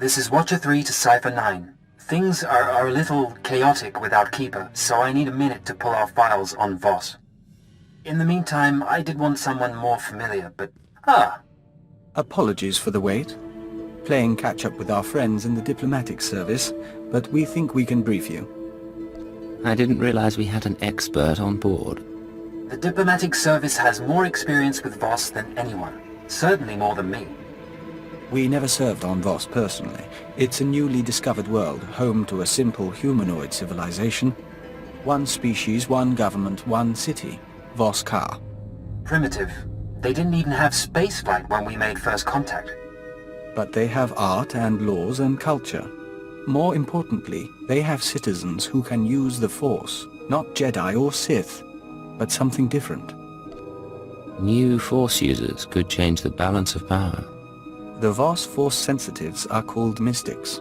This is Watcher 3 to Cipher 9. Things are a little chaotic without Keeper, so I need a minute to pull our files on Voss. In the meantime, I did want someone more familiar, but... Apologies for the wait. Playing catch-up with our friends in the diplomatic service, but we think we can brief you. I didn't realize we had an expert on board. The diplomatic service has more experience with Voss than anyone. Certainly more than me. We never served on Voss personally. It's a newly discovered world, home to a simple humanoid civilization. One species, one government, one city. Voss Ka. Primitive. They didn't even have spaceflight when we made first contact. But they have art and laws and culture. More importantly, they have citizens who can use the Force. Not Jedi or Sith, but something different. New Force users could change the balance of power. The Voss Force sensitives are called mystics.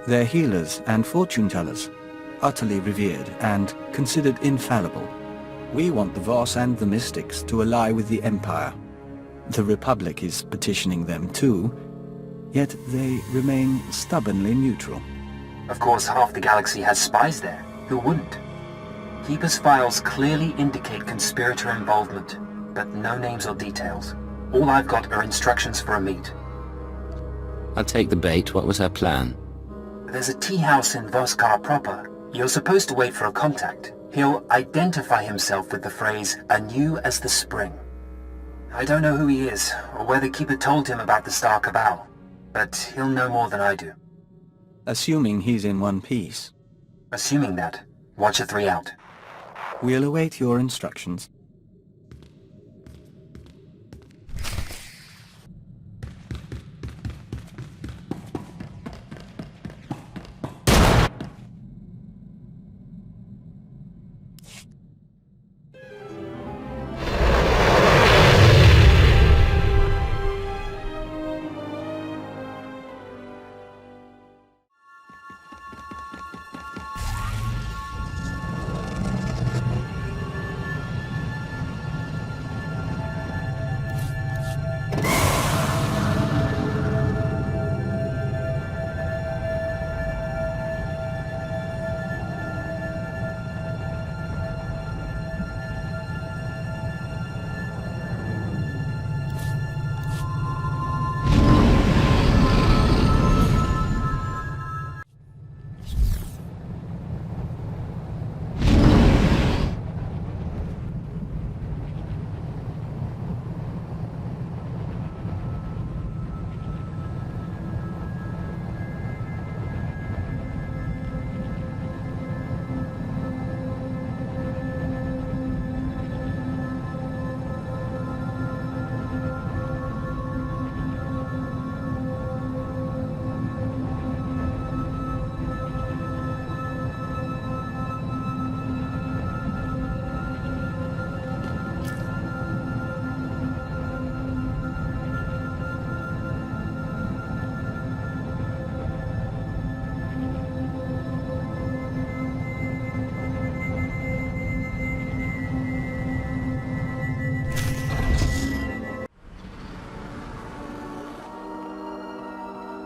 They're healers and fortune-tellers, utterly revered and considered infallible. We want the Voss and the mystics to ally with the Empire. The Republic is petitioning them too, yet they remain stubbornly neutral. Of course, half the galaxy has spies there. Who wouldn't? Keeper's files clearly indicate conspirator involvement, but no names or details. All I've got are instructions for a meet. I'll take the bait. What was her plan? There's a tea house in Voss Ka proper. You're supposed to wait for a contact. He'll identify himself with the phrase, anew as the spring. I don't know who he is, or whether Keeper told him about the Star Cabal, but he'll know more than I do. Assuming he's in one piece. Assuming that, Watcher 3 out. We'll await your instructions.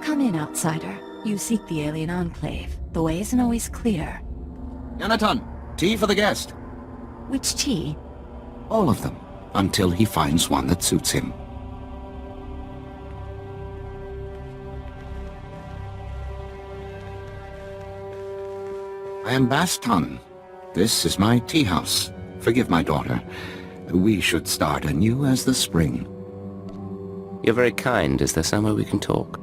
Come in, outsider. You seek the alien enclave. The way isn't always clear. Yonatan, tea for the guest. Which tea? All of them, until he finds one that suits him. I am Baston. This is my tea house. Forgive my daughter. We should start anew as the spring. You're very kind. Is there somewhere we can talk?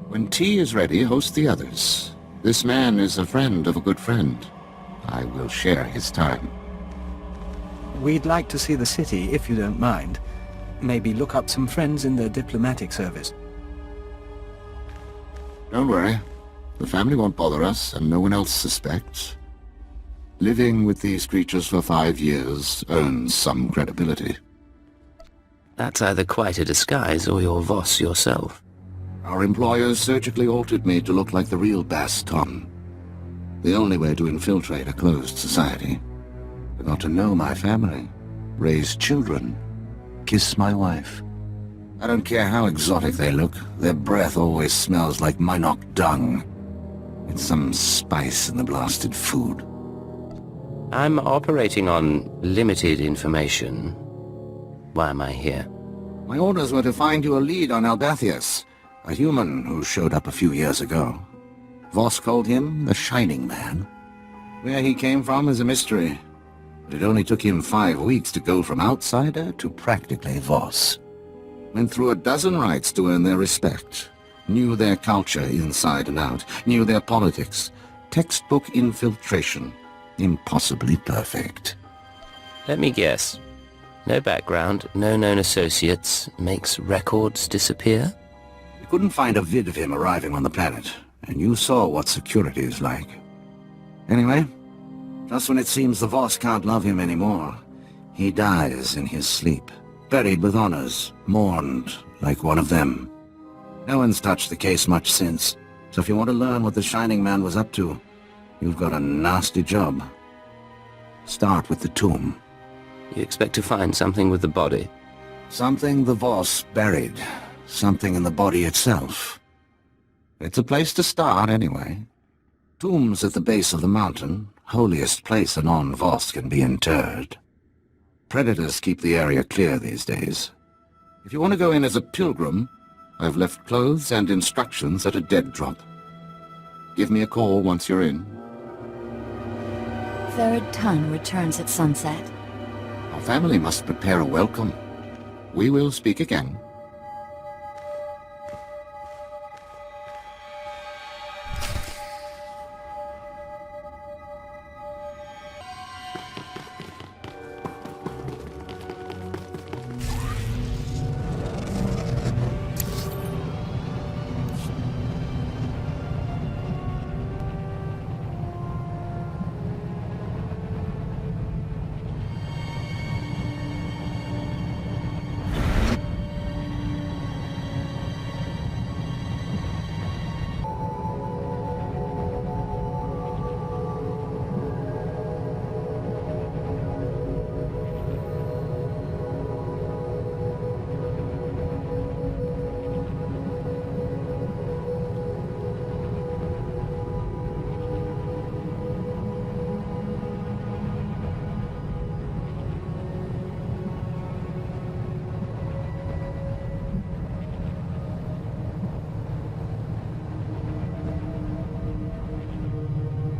When tea is ready, host the others. This man is a friend of a good friend. I will share his time. We'd like to see the city, if you don't mind. Maybe look up some friends in the diplomatic service. Don't worry. The family won't bother us, and no one else suspects. Living with these creatures for 5 years earns some credibility. That's either quite a disguise or you're Voss yourself. Our employers surgically altered me to look like the real Baston. The only way to infiltrate a closed society. I got to know my family, raise children, kiss my wife. I don't care how exotic they look, their breath always smells like Minok dung. It's some spice in the blasted food. I'm operating on limited information. Why am I here? My orders were to find you a lead on Albathius, a human who showed up a few years ago. Voss called him the Shining Man. Where he came from is a mystery, but it only took him 5 weeks to go from outsider to practically Voss. Went through a dozen rites to earn their respect. Knew their culture inside and out. Knew their politics. Textbook infiltration. Impossibly perfect. Let me guess. No background, no known associates, makes records disappear? You couldn't find a vid of him arriving on the planet, and you saw what security is like. Anyway, just when it seems the Voss can't love him anymore, he dies in his sleep. Buried with honors, mourned like one of them. No one's touched the case much since, so if you want to learn what the Shining Man was up to, you've got a nasty job. Start with the tomb. You expect to find something with the body? Something the Voss buried. Something in the body itself. It's a place to start, anyway. Tomb's at the base of the mountain, holiest place a non-Voss can be interred. Predators keep the area clear these days. If you want to go in as a pilgrim, I've left clothes and instructions at a dead drop. Give me a call once you're in. Third ton returns at sunset. Our family must prepare a welcome. We will speak again.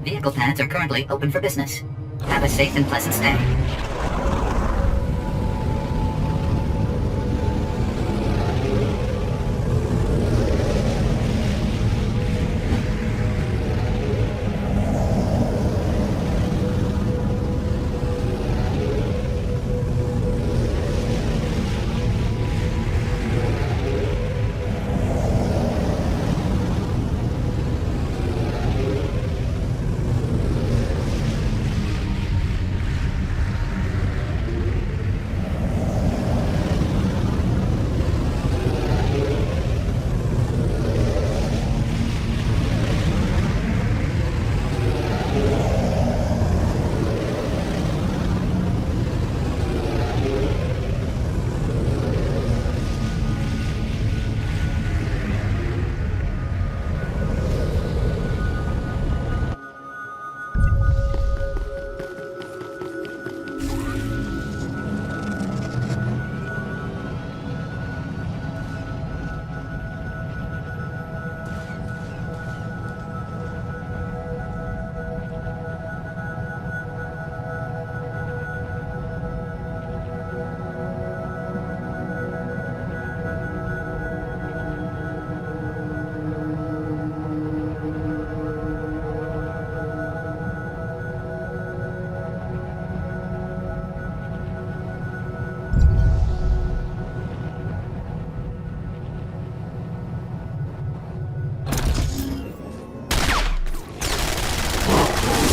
Vehicle pads are currently open for business. Have a safe and pleasant stay.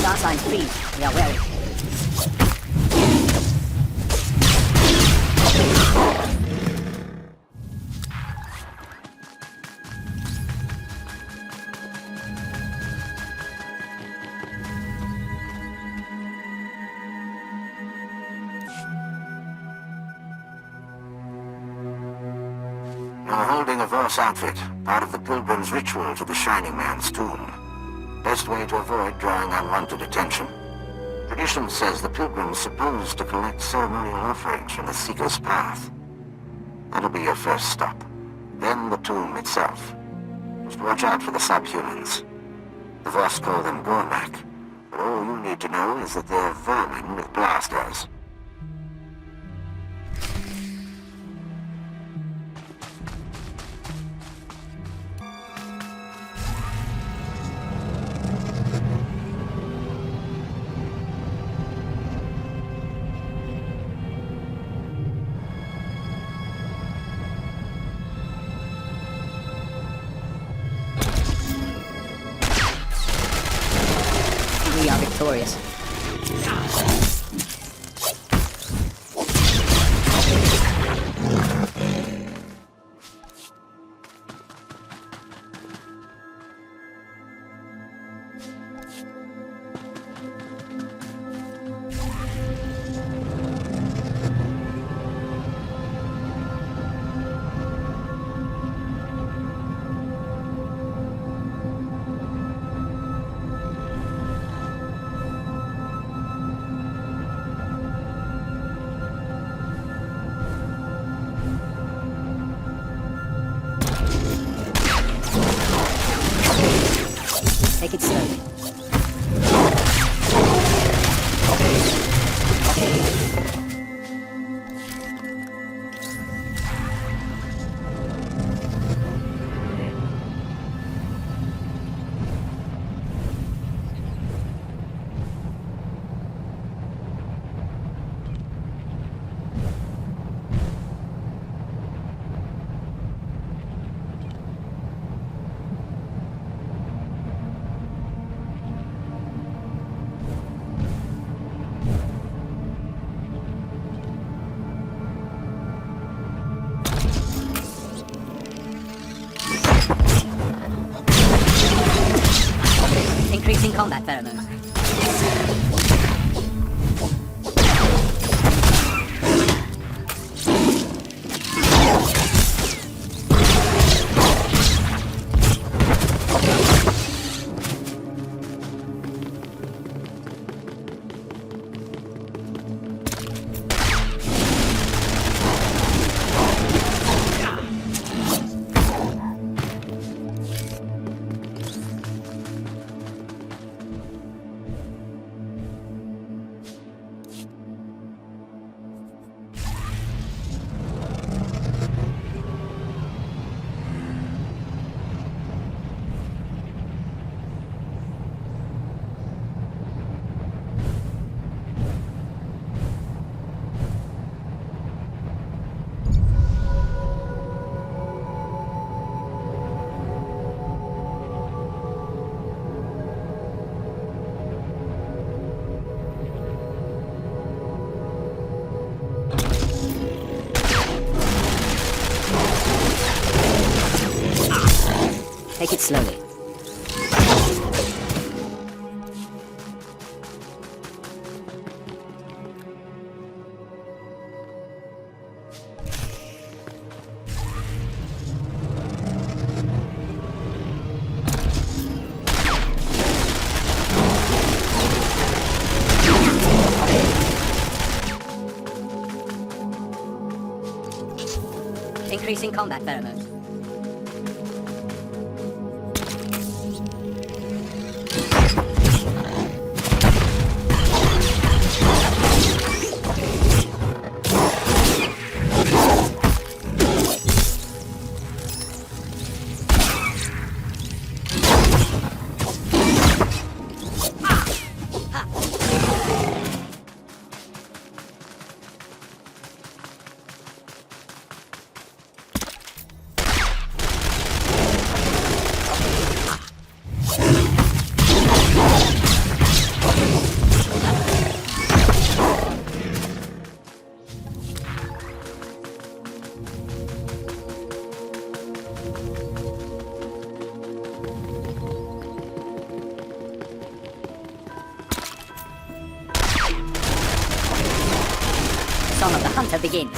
Star signs free. We are wary. You're holding a Voss outfit, part of the pilgrim's ritual to the Shining Man's tomb. Best way to avoid drawing unwanted attention. Tradition says the pilgrim's supposed to collect ceremonial offerings from the Seeker's path. That'll be your first stop. Then the tomb itself. Just watch out for the subhumans. The Voss call them Gormak, but all you need to know is that they're vermin with blasters. We are victorious. Take it slowly. Increasing combat pheromones. Take it slowly. Increasing combat pheromones. Song of the Hunter begins.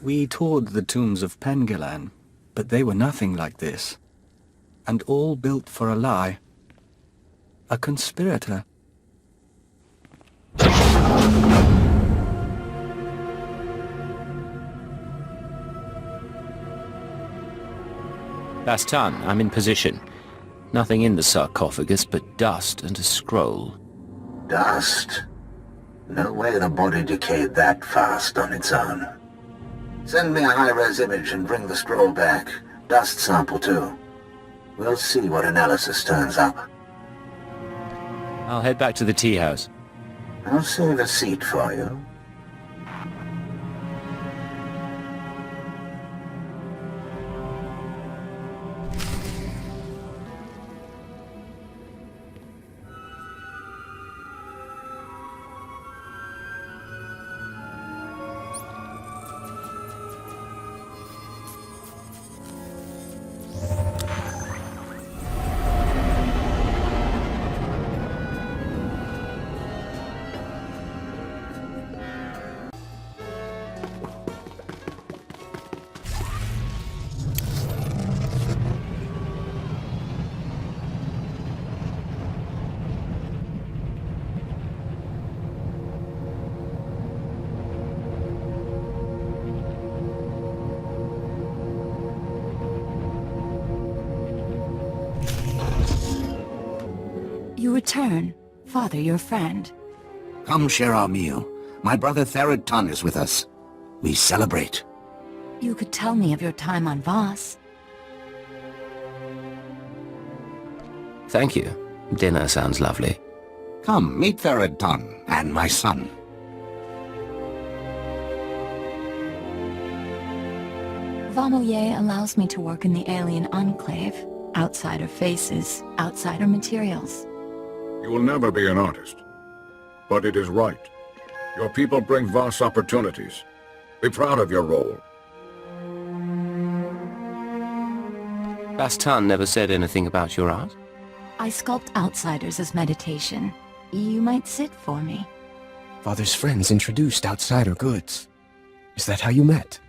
We toured the tombs of Pengelan, but they were nothing like this. And all built for a lie. A conspirator. Bastan, I'm in position. Nothing in the sarcophagus but dust and a scroll. Dust? No way the body decayed that fast on its own. Send me a high-res image and bring the scroll back. Dust sample too. We'll see what analysis turns up. I'll head back to the tea house. I'll save a seat for you. You return, Father, your friend. Come share our meal. My brother Therod Tun is with us. We celebrate. You could tell me of your time on Voss. Thank you. Dinner sounds lovely. Come, meet Therod Tun and my son. Vamoye allows me to work in the alien enclave. Outsider faces, outsider materials. You will never be an artist. But it is right. Your people bring Voss opportunities. Be proud of your role. Bastan never said anything about your art? I sculpt outsiders as meditation. You might sit for me. Father's friends introduced outsider goods. Is that how you met?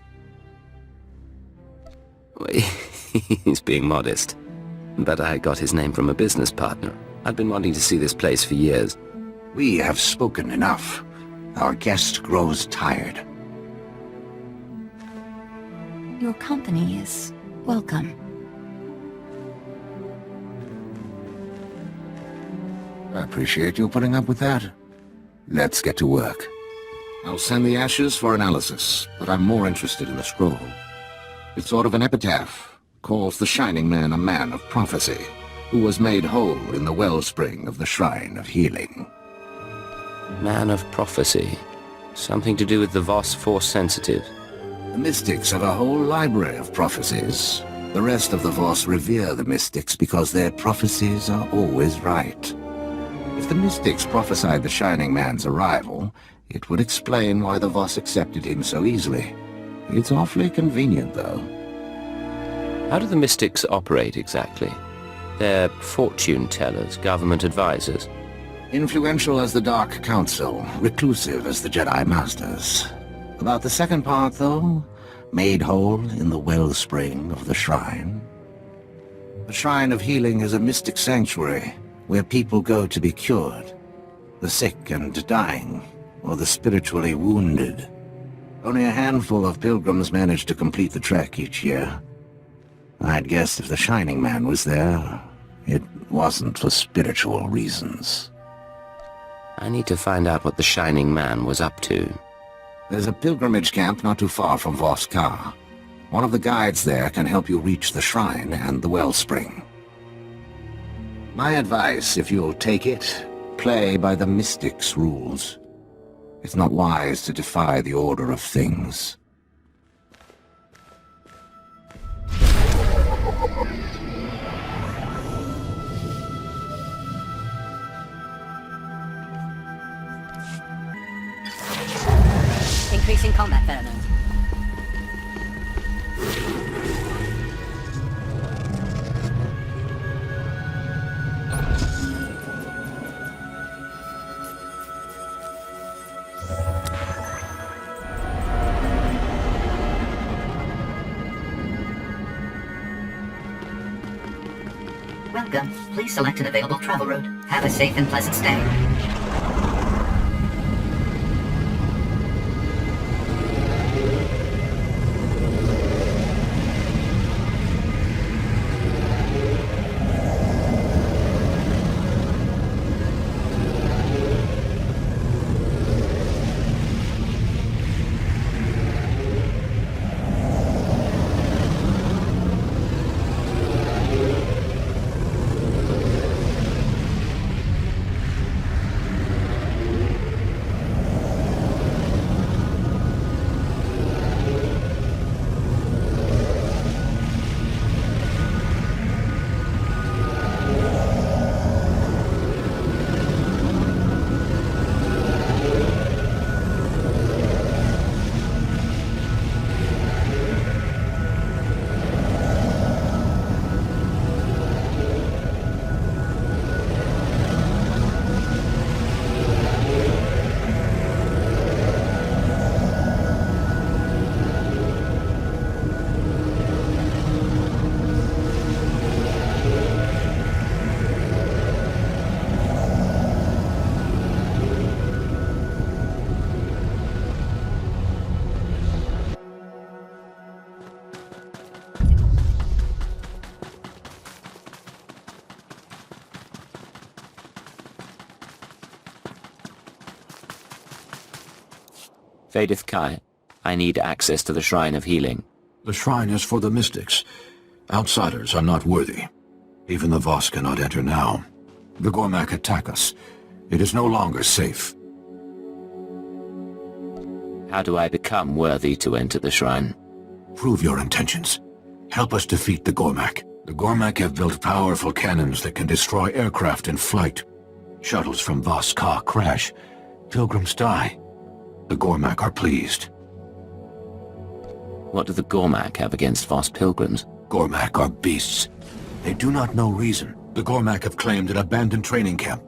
He's being modest. But I got his name from a business partner. I'd been wanting to see this place for years. We have spoken enough. Our guest grows tired. Your company is welcome. I appreciate you putting up with that. Let's get to work. I'll send the ashes for analysis, but I'm more interested in the scroll. It's sort of an epitaph. Calls the Shining Man a man of prophecy, who was made whole in the wellspring of the Shrine of Healing. Man of prophecy. Something to do with the Voss Force Sensitive. The mystics have a whole library of prophecies. The rest of the Voss revere the mystics because their prophecies are always right. If the mystics prophesied the Shining Man's arrival, it would explain why the Voss accepted him so easily. It's awfully convenient, though. How do the mystics operate exactly? They're fortune-tellers, government advisors. Influential as the Dark Council, reclusive as the Jedi Masters. About the second part, though, made whole in the wellspring of the shrine. The Shrine of Healing is a mystic sanctuary where people go to be cured. The sick and dying, or the spiritually wounded. Only a handful of pilgrims manage to complete the trek each year. I'd guess if the Shining Man was there, it wasn't for spiritual reasons. I need to find out what the Shining Man was up to. There's a pilgrimage camp not too far from Voss. One of the guides there can help you reach the shrine and the wellspring. My advice, if you'll take it, play by the Mystic's rules. It's not wise to defy the order of things. Increasing combat pheromones. Welcome. Please select an available travel route. Have a safe and pleasant stay. Vadith Kai, I need access to the Shrine of Healing. The shrine is for the mystics. Outsiders are not worthy. Even the Voss cannot enter now. The Gormak attack us. It is no longer safe. How do I become worthy to enter the shrine? Prove your intentions. Help us defeat the Gormak. The Gormak have built powerful cannons that can destroy aircraft in flight. Shuttles from Voss crash. Pilgrims die. The Gormak are pleased. What do the Gormak have against Voss pilgrims? Gormak are beasts. They do not know reason. The Gormak have claimed an abandoned training camp.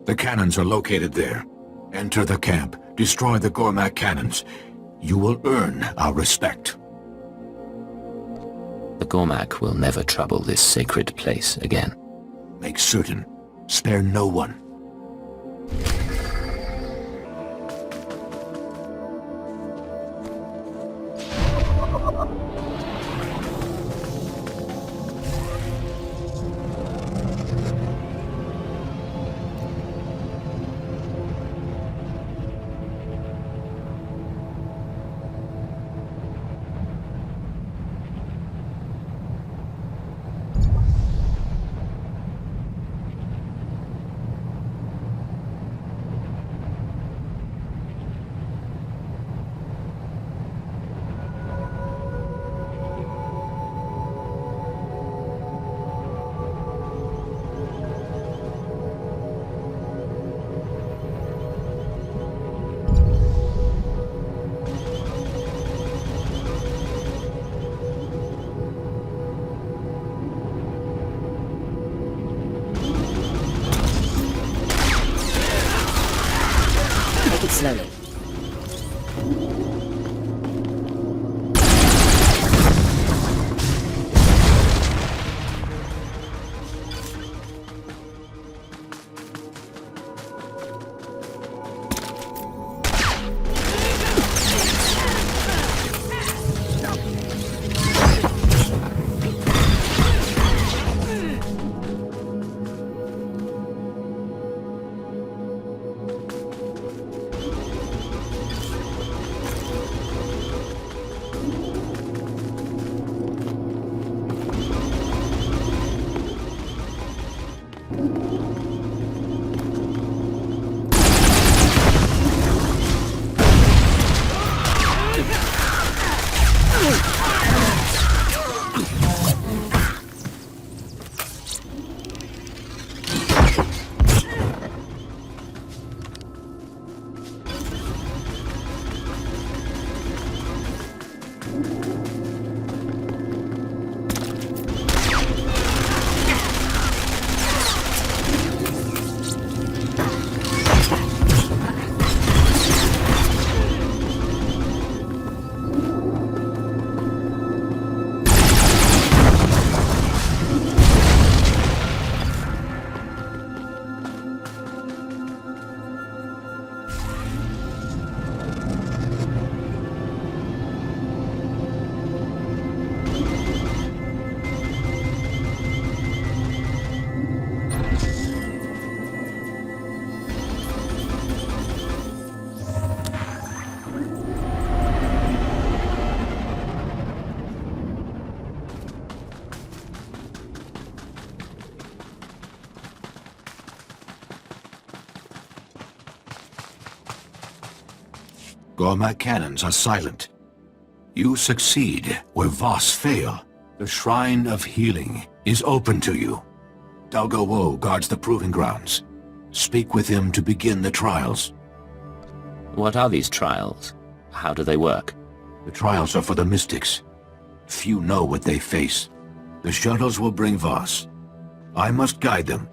The cannons are located there. Enter the camp, destroy the Gormak cannons. You will earn our respect. The Gormak will never trouble this sacred place again. Make certain. Spare no one. Gormak cannons are silent. You succeed where Voss fail. The Shrine of Healing is open to you. Dalgo Wo guards the proving grounds. Speak with him to begin the trials. What are these trials? How do they work? The trials are for the mystics. Few know what they face. The shuttles will bring Voss. I must guide them.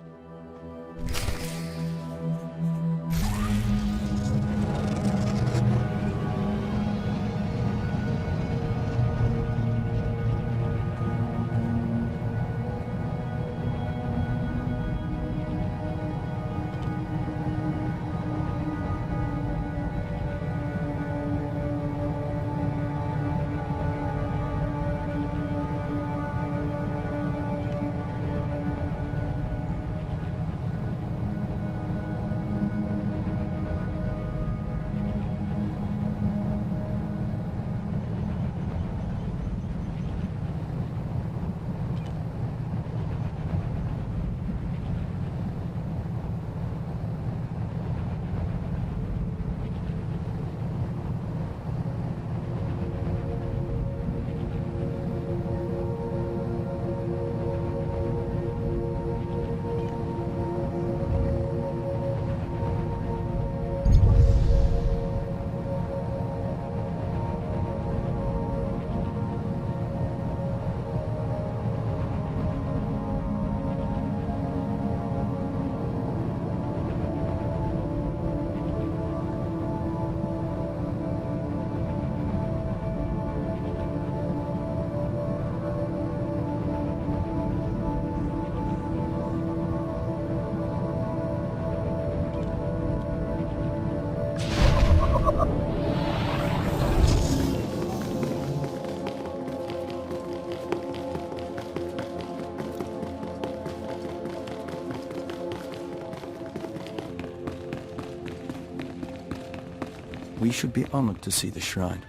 We should be honored to see the shrine.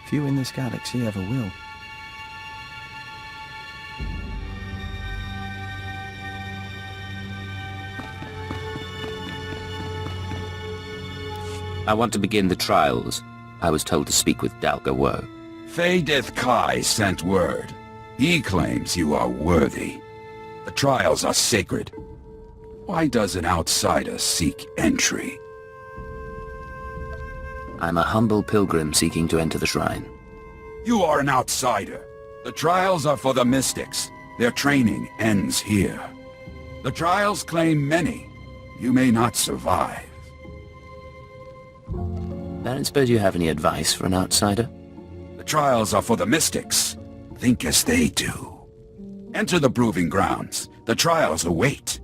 Few in this galaxy ever will. I want to begin the trials. I was told to speak with Dalgo Wo. Fadeth Kai sent word. He claims you are worthy. The trials are sacred. Why does an outsider seek entry? I'm a humble pilgrim seeking to enter the shrine. You are an outsider. The trials are for the mystics. Their training ends here. The trials claim many. You may not survive. I don't suppose you have any advice for an outsider? The trials are for the mystics. Think as they do. Enter the proving grounds. The trials await.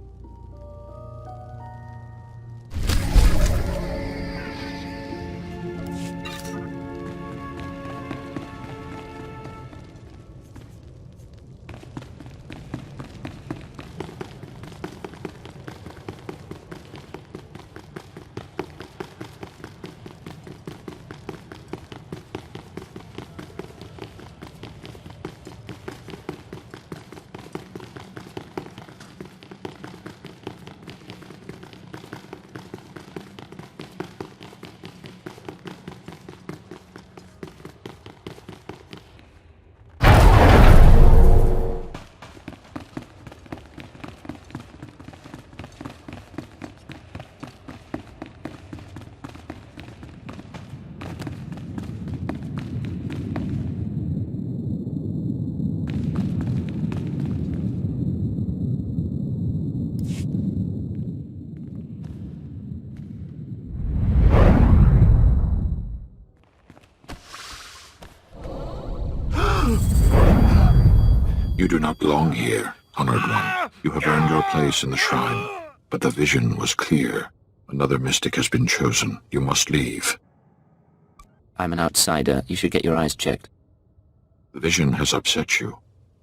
You do not belong here, Honored One. You have earned your place in the shrine, but the vision was clear. Another mystic has been chosen. You must leave. I'm an outsider. You should get your eyes checked. The vision has upset you.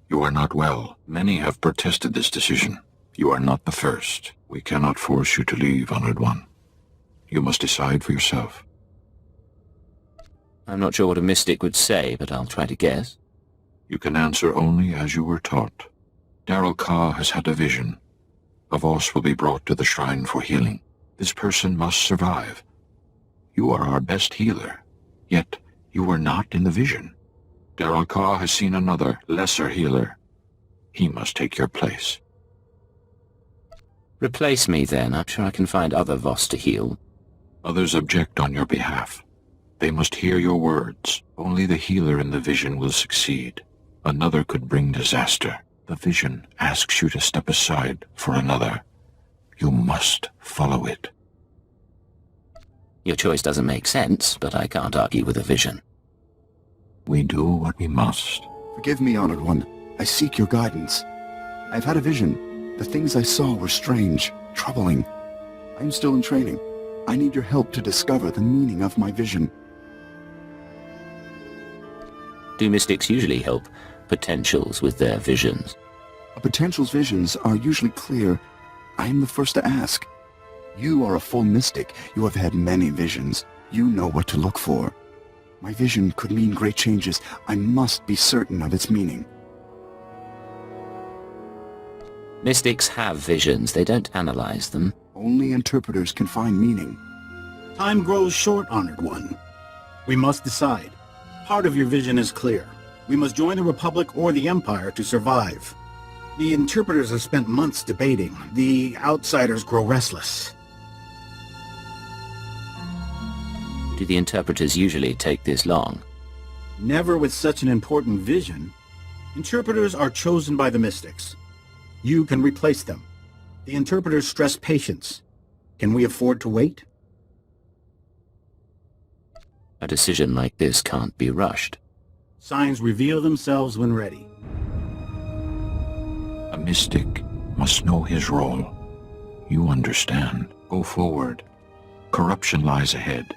You are not well. Many have protested this decision. You are not the first. We cannot force you to leave, Honored One. You must decide for yourself. I'm not sure what a mystic would say, but I'll try to guess. You can answer only as you were taught. Darrell Ka has had a vision. A Voss will be brought to the Shrine for healing. This person must survive. You are our best healer, yet you were not in the vision. Darrell Carr has seen another, lesser healer. He must take your place. Replace me then. I'm sure I can find other Voss to heal. Others object on your behalf. They must hear your words. Only the healer in the vision will succeed. Another could bring disaster. The vision asks you to step aside for another. You must follow it. Your choice doesn't make sense, but I can't argue with a vision. We do what we must. Forgive me, Honored One. I seek your guidance. I've had a vision. The things I saw were strange, troubling. I'm still in training. I need your help to discover the meaning of my vision. Do mystics usually help potentials with their visions? A potential's visions are usually clear. I am the first to ask. You are a full mystic. You have had many visions. You know what to look for. My vision could mean great changes. I must be certain of its meaning. Mystics have visions. They don't analyze them. Only interpreters can find meaning. Time grows short, Honored One. We must decide. Part of your vision is clear. We must join the Republic or the Empire to survive. The interpreters have spent months debating. The outsiders grow restless. Do the interpreters usually take this long? Never with such an important vision. Interpreters are chosen by the mystics. You can replace them. The interpreters stress patience. Can we afford to wait? A decision like this can't be rushed. Signs reveal themselves when ready. A mystic must know his role. You understand. Go forward. Corruption lies ahead.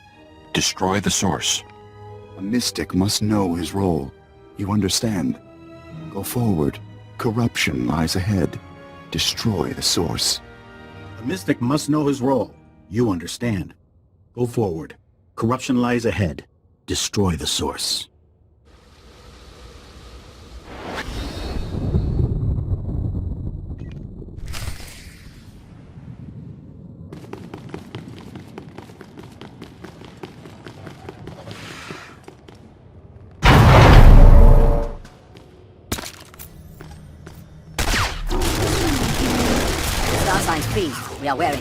Destroy the source. A mystic must know his role. You understand. Go forward. Corruption lies ahead. Destroy the source. A mystic must know his role. You understand. Go forward. Corruption lies ahead. Destroy the source. Star signs freeze. We are wary.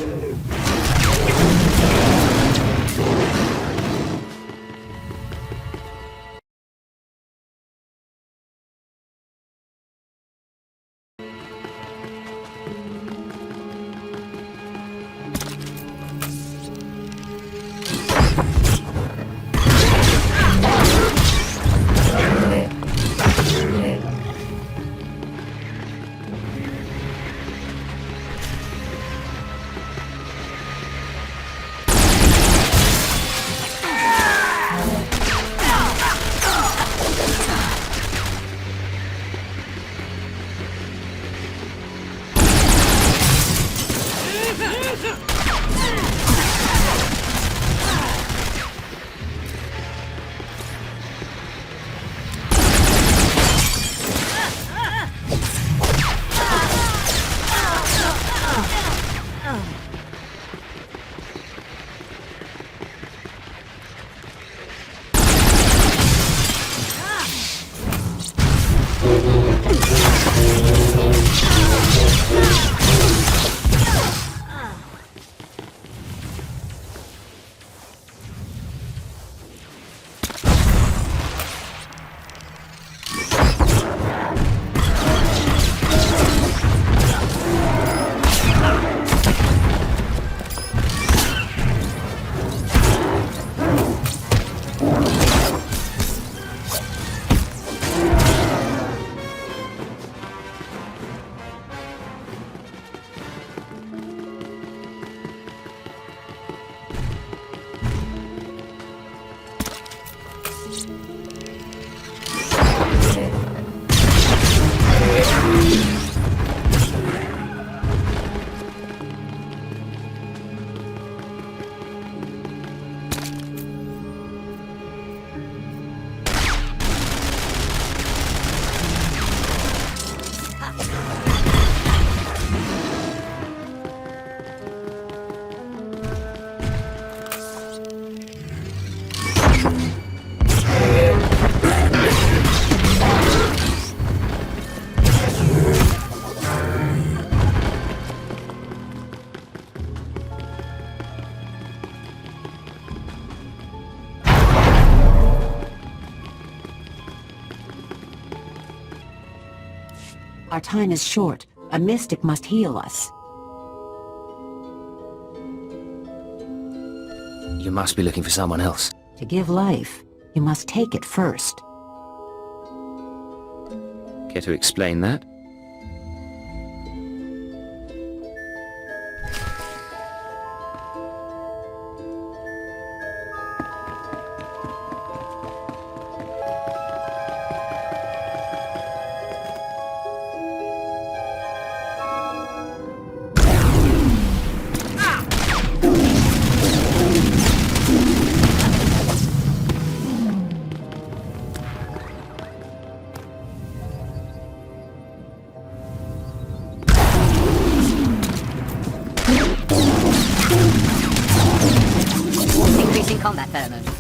Our time is short. A mystic must heal us. You must be looking for someone else. To give life, you must take it first. Care to explain that? Increasing combat pheromone.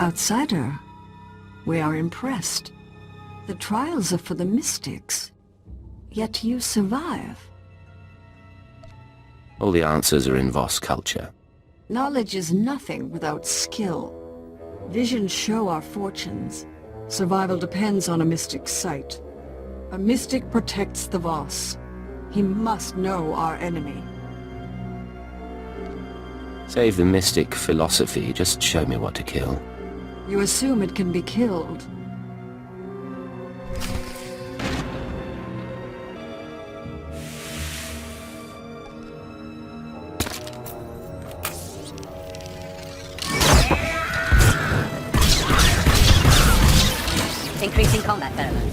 Outsider, we are impressed. The trials are for the mystics, yet you survive. All the answers are in Voss culture. Knowledge is nothing without skill. Visions show our fortunes. Survival depends on a mystic's sight. A mystic protects the Voss. He must know our enemy. Save the mystic philosophy, just show me what to kill. You assume it can be killed. Increasing combat pheromone.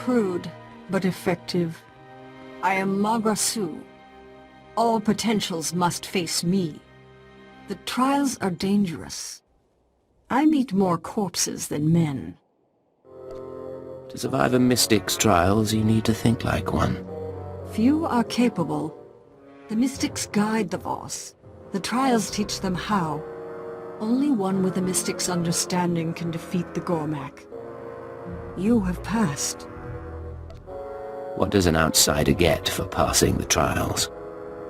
crude, but effective. I am Magrasu. All potentials must face me. The trials are dangerous. I meet more corpses than men. To survive a mystic's trials, you need to think like one. Few are capable. The mystics guide the Voss. The trials teach them how. Only one with a mystic's understanding can defeat the Gormak. You have passed. What does an outsider get for passing the trials?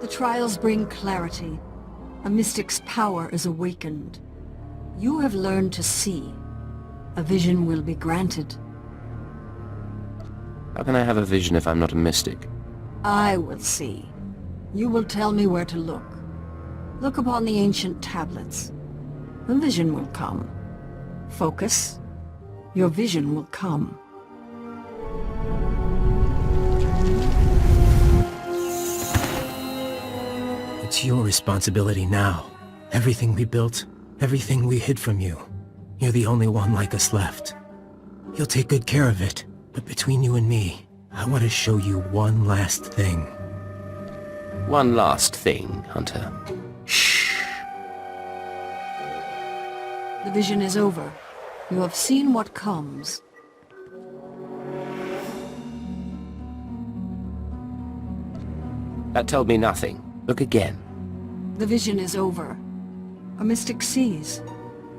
The trials bring clarity. A mystic's power is awakened. You have learned to see. A vision will be granted. How can I have a vision if I'm not a mystic? I will see. You will tell me where to look. Look upon the ancient tablets. A vision will come. Focus. Your vision will come. It's your responsibility now. Everything we built, everything we hid from you. You're the only one like us left. You'll take good care of it, but between you and me, I want to show you one last thing. One last thing, Hunter. The vision is over. You have seen what comes. That told me nothing. Look again. The vision is over. A mystic sees.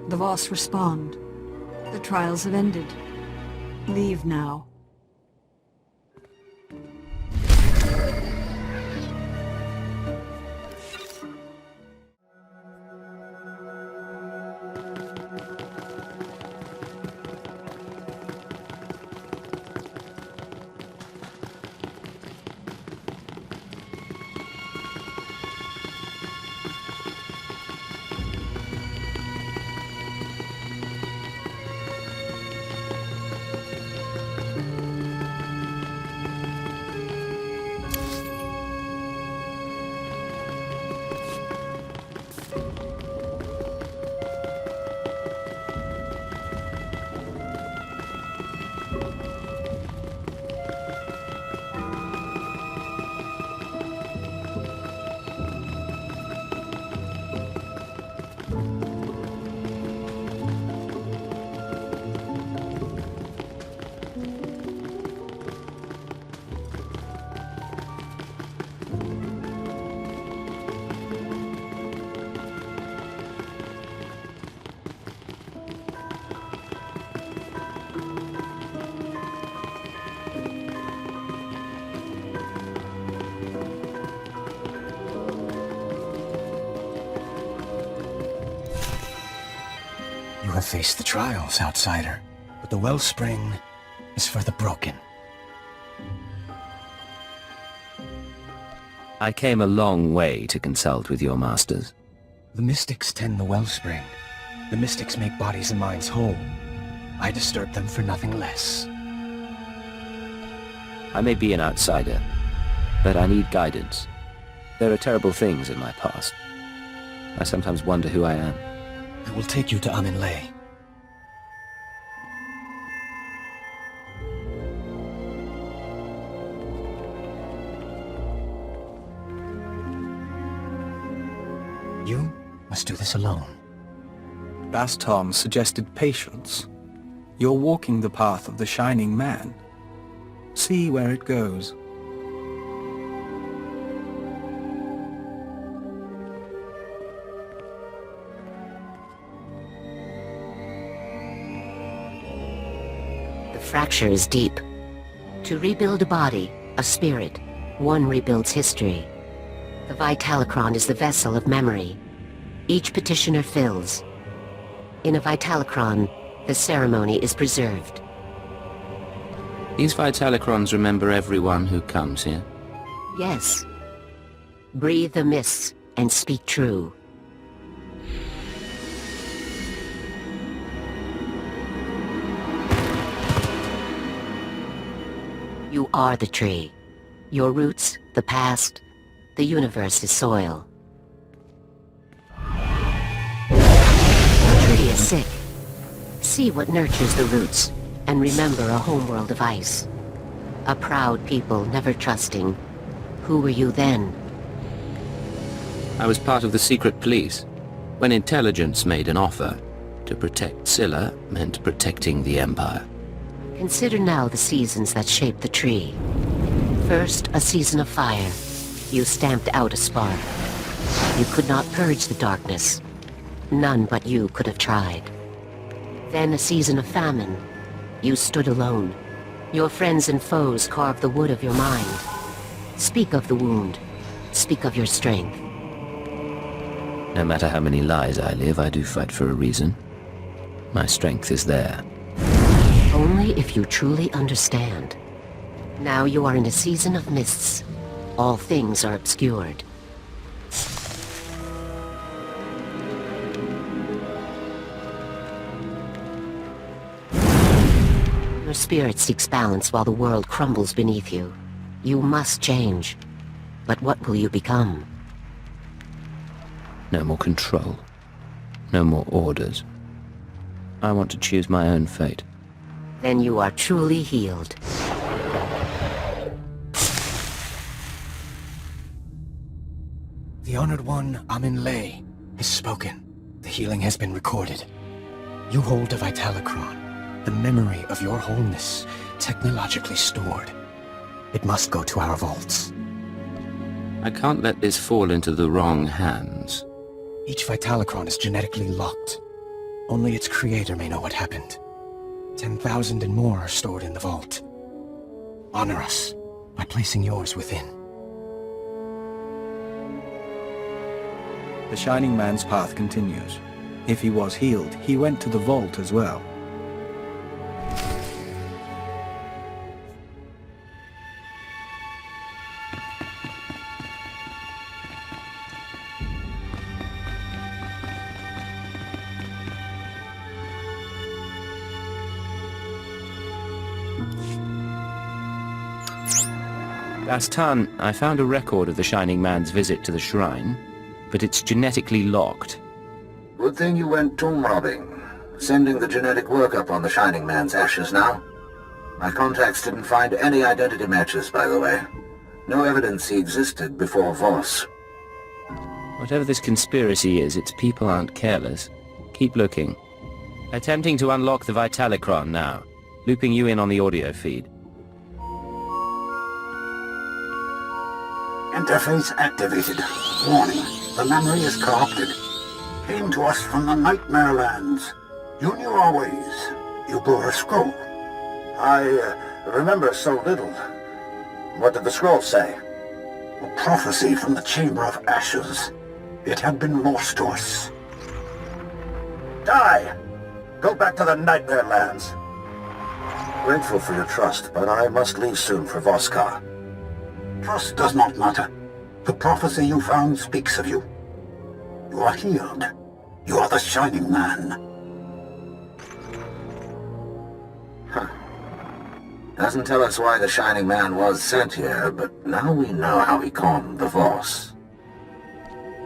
The Voss respond. The trials have ended. Leave now. You have faced the trials, outsider, but the wellspring is for the broken. I came a long way to consult with your masters. The mystics tend the wellspring. The mystics make bodies and minds whole. I disturb them for nothing less. I may be an outsider, but I need guidance. There are terrible things in my past. I sometimes wonder who I am. I will take you to Amin-Le. You must do this alone. Bastom suggested patience. You're walking the path of the Shining Man. See where it goes. The fracture is deep. To rebuild a body, a spirit, one rebuilds history. The Vitalicron is the vessel of memory. Each petitioner fills. In a Vitalicron, the ceremony is preserved. These Vitalicrons remember everyone who comes here. Yes. Breathe the mists and speak true. You are the tree. Your roots, the past, the universe is soil. The tree is sick. See what nurtures the roots, and remember a homeworld of ice. A proud people, never trusting. Who were you then? I was part of the secret police. When intelligence made an offer, to protect Scylla meant protecting the Empire. Consider now the seasons that shaped the tree. First, a season of fire. You stamped out a spark. You could not purge the darkness. None but you could have tried. Then a season of famine. You stood alone. Your friends and foes carved the wood of your mind. Speak of the wound. Speak of your strength. No matter how many lies I live, I do fight for a reason. My strength is there. Only if you truly understand. Now you are in a season of mists. All things are obscured. Your spirit seeks balance while the world crumbles beneath you. You must change. But what will you become? No more control. No more orders. I want to choose my own fate. Then you are truly healed. The Honored One, Amin Lay, has spoken. The healing has been recorded. You hold a Vitalicron, the memory of your wholeness, technologically stored. It must go to our vaults. I can't let this fall into the wrong hands. Each Vitalicron is genetically locked. Only its creator may know what happened. 10,000 and more are stored in the vault. Honor us by placing yours within. The Shining Man's path continues. If he was healed, he went to the vault as well. Last time, I found a record of the Shining Man's visit to the shrine, but it's genetically locked. Good thing you went tomb robbing. Sending the genetic workup on the Shining Man's ashes now. My contacts didn't find any identity matches, by the way. No evidence he existed before Voss. Whatever this conspiracy is, its people aren't careless. Keep looking. Attempting to unlock the Vitalicron now. Looping you in on the audio feed. Interface activated. Warning, the memory is corrupted. Came to us from the Nightmare Lands. You knew our ways. You brought a scroll. I remember so little. What did the scroll say? A prophecy from the Chamber of Ashes. It had been lost to us. Die! Go back to the Nightmare Lands. Grateful for your trust, but I must leave soon for Voskar. Trust does not matter. The prophecy you found speaks of you. You are healed. You are the Shining Man. Huh. Doesn't tell us why the Shining Man was sent here, but now we know how he calmed the Voss.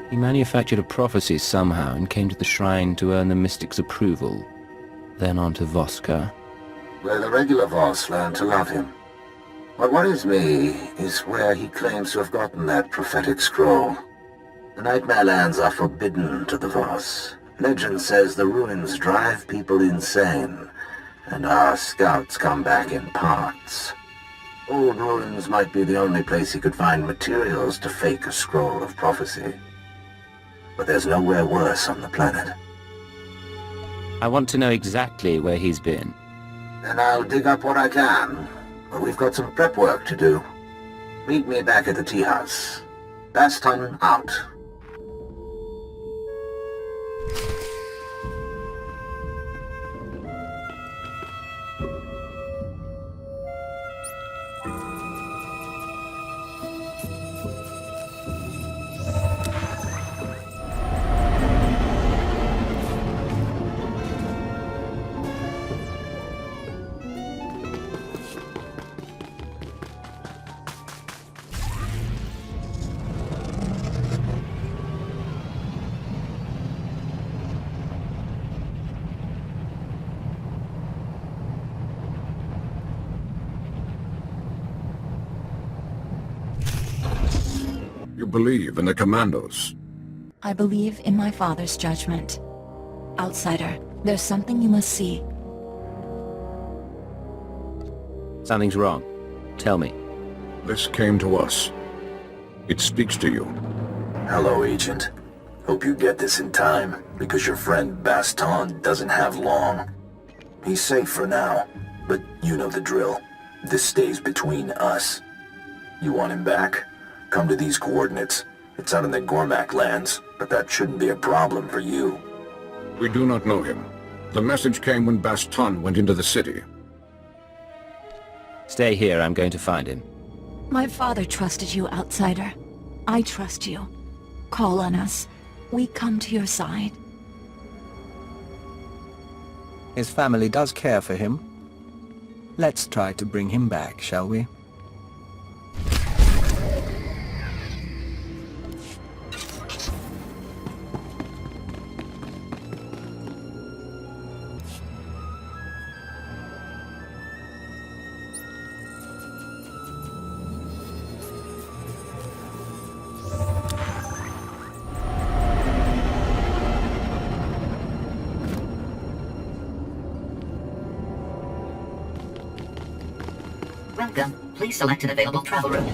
He manufactured a prophecy somehow and came to the shrine to earn the mystic's approval. Then on to Voskar. Where the regular Voss learned to love him. What worries me is where he claims to have gotten that prophetic scroll. The Nightmare Lands are forbidden to the Voss. Legend says the ruins drive people insane, and our scouts come back in parts. Old ruins might be the only place he could find materials to fake a scroll of prophecy. But there's nowhere worse on the planet. I want to know exactly where he's been. Then I'll dig up what I can. But we've got some prep work to do. Meet me back at the tea house. Baston out. believe in the Commandos? I believe in my father's judgment. Outsider, there's something you must see. Something's wrong. Tell me. This came to us. It speaks to you. Hello, Agent. Hope you get this in time, because your friend Baston doesn't have long. He's safe for now, but you know the drill. This stays between us. You want him back? Come to these coordinates. It's out in the Gormak lands, but that shouldn't be a problem for you. We do not know him. The message came when Baston went into the city. Stay here, I'm going to find him. My father trusted you, Outsider. I trust you. Call on us. We come to your side. His family does care for him. Let's try to bring him back, shall we? Welcome. Please select an available travel route.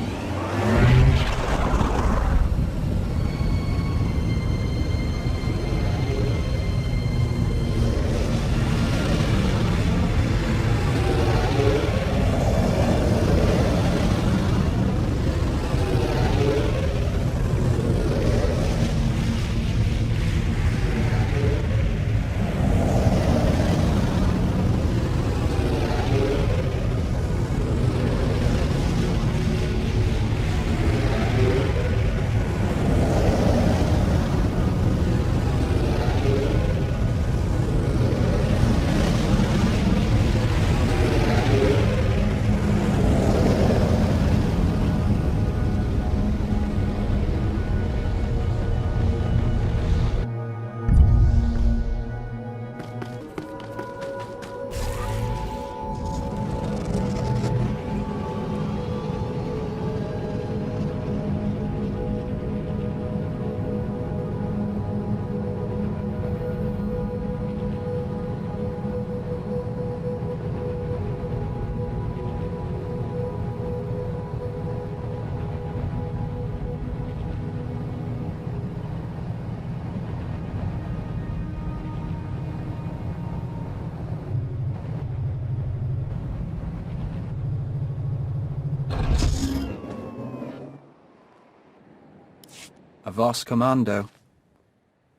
A Voss commando.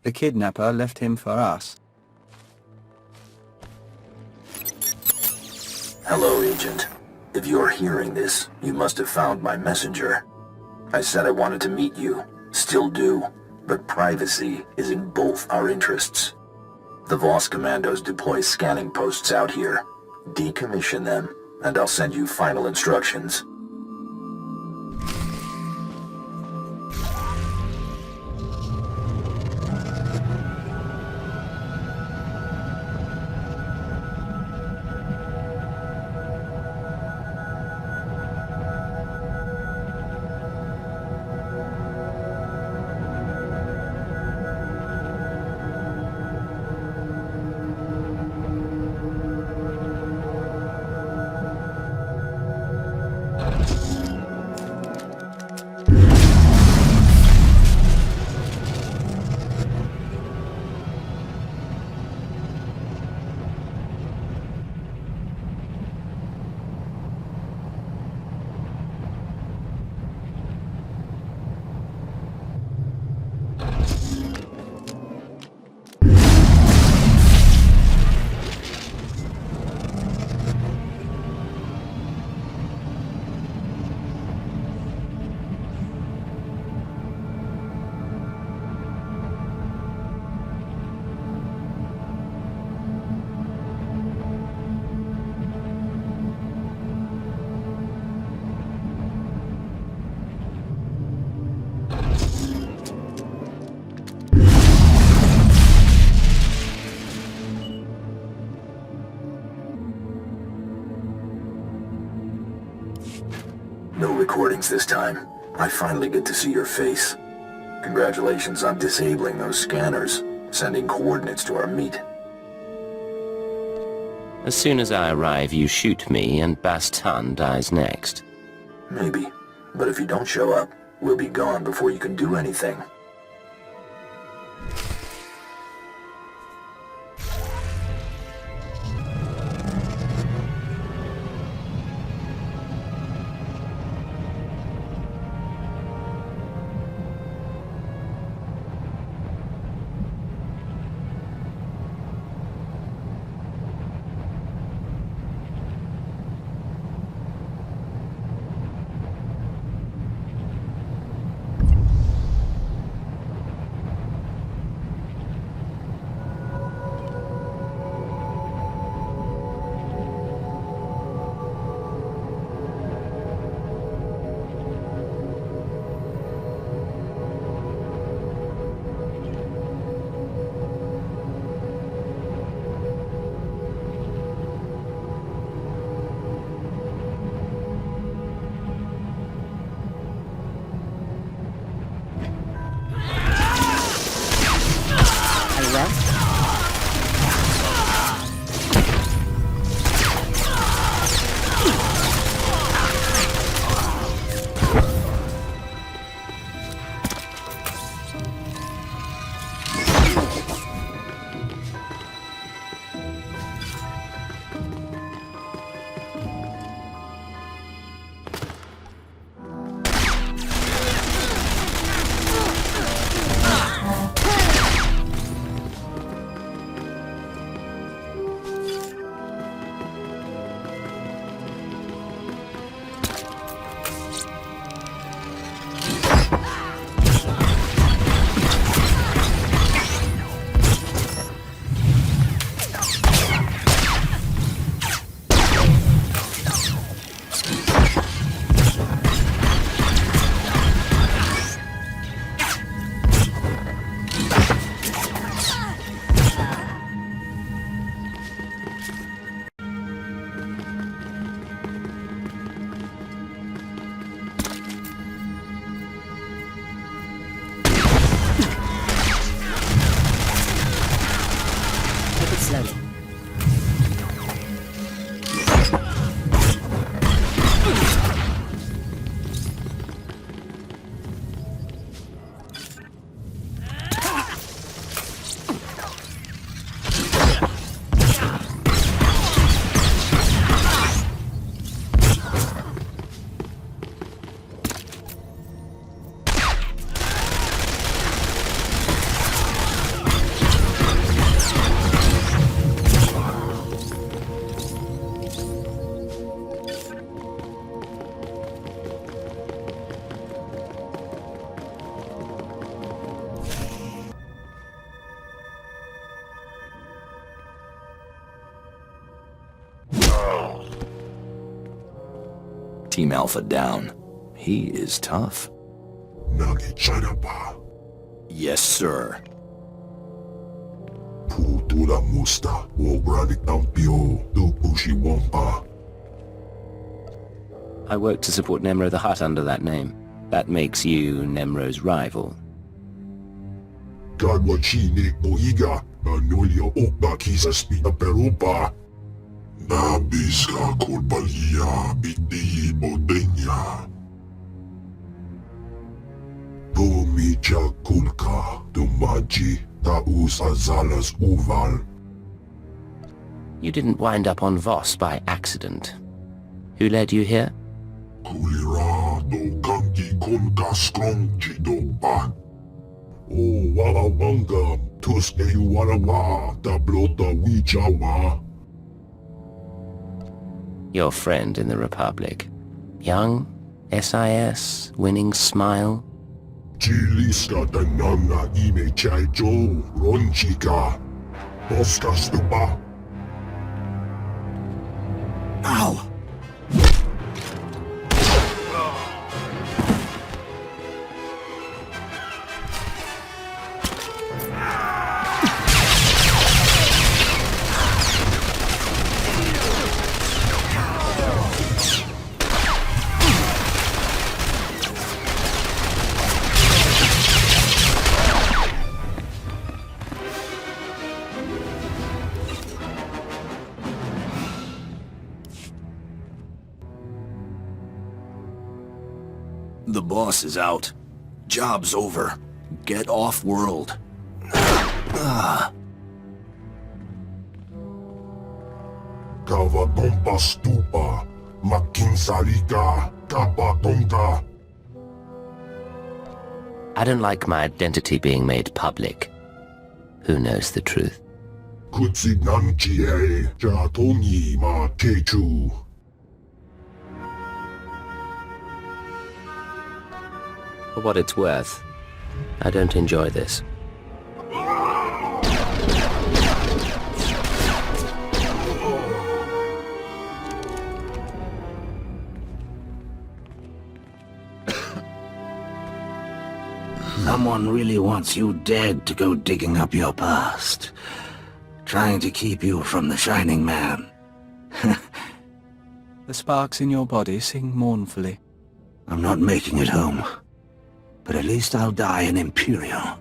The kidnapper left him for us. Hello, Agent. If you're hearing this, you must have found my messenger. I said I wanted to meet you. Still do. But privacy is in both our interests. The Voss commandos deploy scanning posts out here. Decommission them, and I'll send you final instructions. No recordings this time. I finally get to see your face. Congratulations on disabling those scanners, sending coordinates to our meet. As soon as I arrive, you shoot me, and Baston dies next. Maybe. But if you don't show up, we'll be gone before you can do anything. Team Alpha down. He is tough. Yes, sir. I work to support Nemro the Hutt under that name. That makes you Nemro's rival. You didn't wind up on Voss by accident. Who led you here? Your friend in the Republic. Young, SIS, winning smile. Ow! The boss is out. Job's over. Get off-world. Kavatompa stupa, makinsalika, kapatonta. I don't like my identity being made public. Who knows the truth? Kutsinanchie, jatomi ma techu. For what it's worth, I don't enjoy this. Someone really wants you dead to go digging up your past. Trying to keep you from the Shining Man. The sparks in your body sing mournfully. I'm not making it home. But at least I'll die an Imperial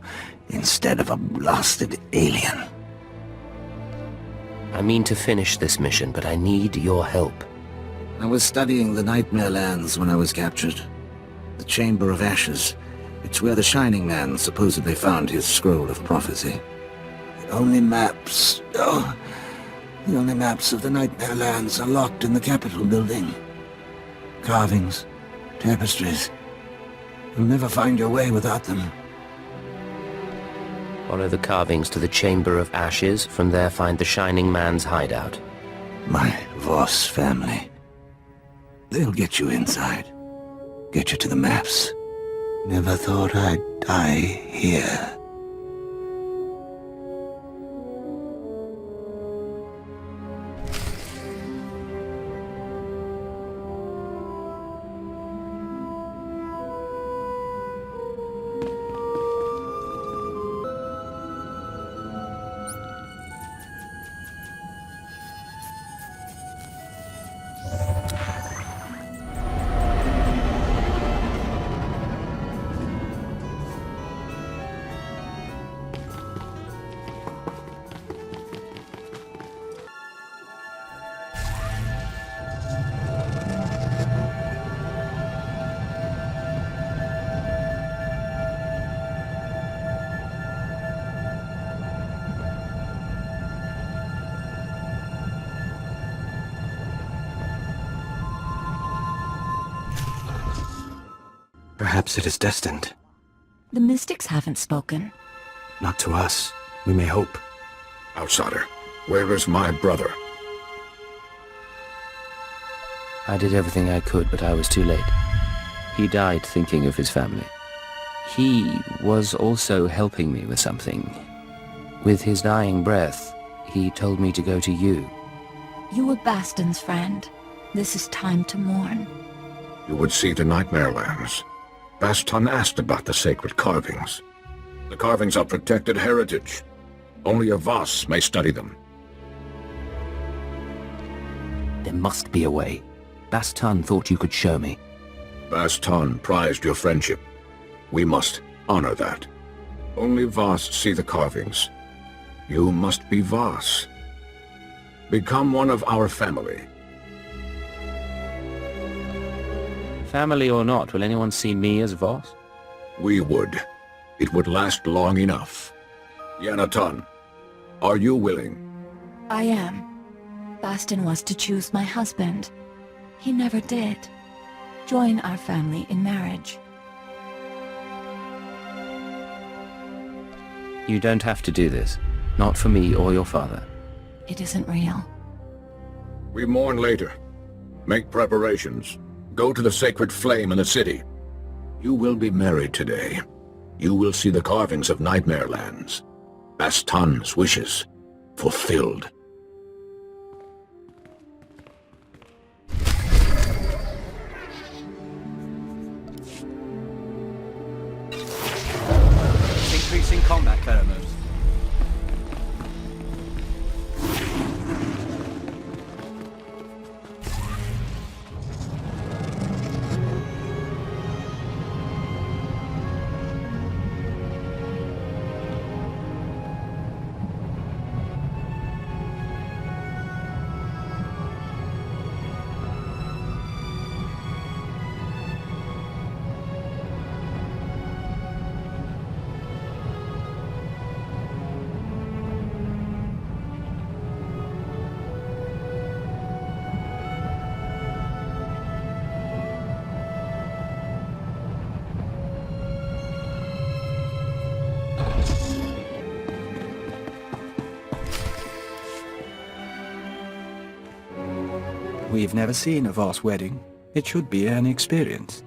instead of a blasted alien. I mean to finish this mission, but I need your help. I was studying the Nightmare Lands when I was captured. The Chamber of Ashes. It's where the Shining Man supposedly found his scroll of prophecy. The only maps of the Nightmare Lands are locked in the Capitol building. Carvings, tapestries. You'll never find your way without them. Follow the carvings to the Chamber of Ashes. From there find the Shining Man's hideout. My Voss family. They'll get you inside. Get you to the maps. Never thought I'd die here. Perhaps it is destined. The mystics haven't spoken. Not to us. We may hope. Outsider, where is my brother? I did everything I could, but I was too late. He died thinking of his family. He was also helping me with something. With his dying breath, he told me to go to you. You were Baston's friend. This is time to mourn. You would see the Nightmare Lands. Baston asked about the sacred carvings. The carvings are protected heritage. Only a Voss may study them. There must be a way. Baston thought you could show me. Baston prized your friendship. We must honor that. Only Voss see the carvings. You must be Voss. Become one of our family. Family or not, will anyone see me as Voss? We would. It would last long enough. Yanaton, are you willing? I am. Baston was to choose my husband. He never did. Join our family in marriage. You don't have to do this. Not for me or your father. It isn't real. We mourn later. Make preparations. Go to the sacred flame in the city. You will be married today. You will see the carvings of Nightmare Lands. Baston's wishes fulfilled. Increasing combat pheromones. We've never seen a Voss wedding. It should be an experience.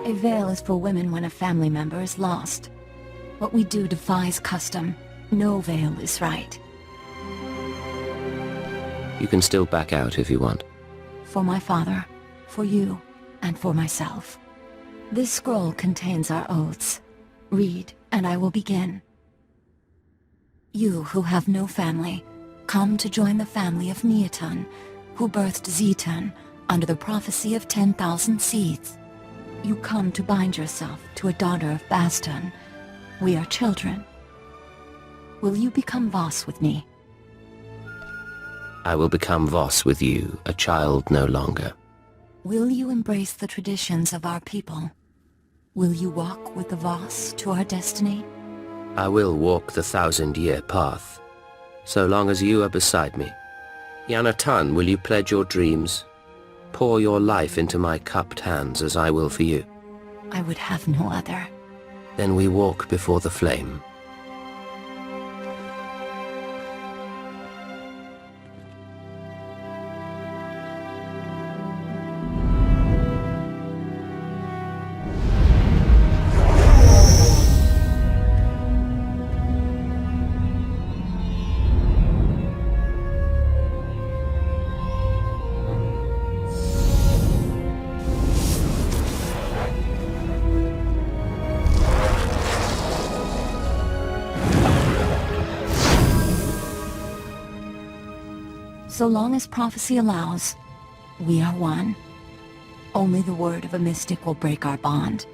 A veil is for women when a family member is lost. What we do defies custom. No veil is right. You can still back out if you want. For my father, for you, and for myself. This scroll contains our oaths. Read, and I will begin. You who have no family, come to join the family of Neotun, who birthed Zetun under the prophecy of 10,000 seeds. You come to bind yourself to a daughter of Baston. We are children. Will you become Voss with me? I will become Voss with you, a child no longer. Will you embrace the traditions of our people? Will you walk with the Voss to our destiny? I will walk the 1,000-year path, so long as you are beside me. Yanatan, will you pledge your dreams? Pour your life into my cupped hands as I will for you. I would have no other. Then we walk before the flame. So long as prophecy allows, we are one. Only the word of a mystic will break our bond.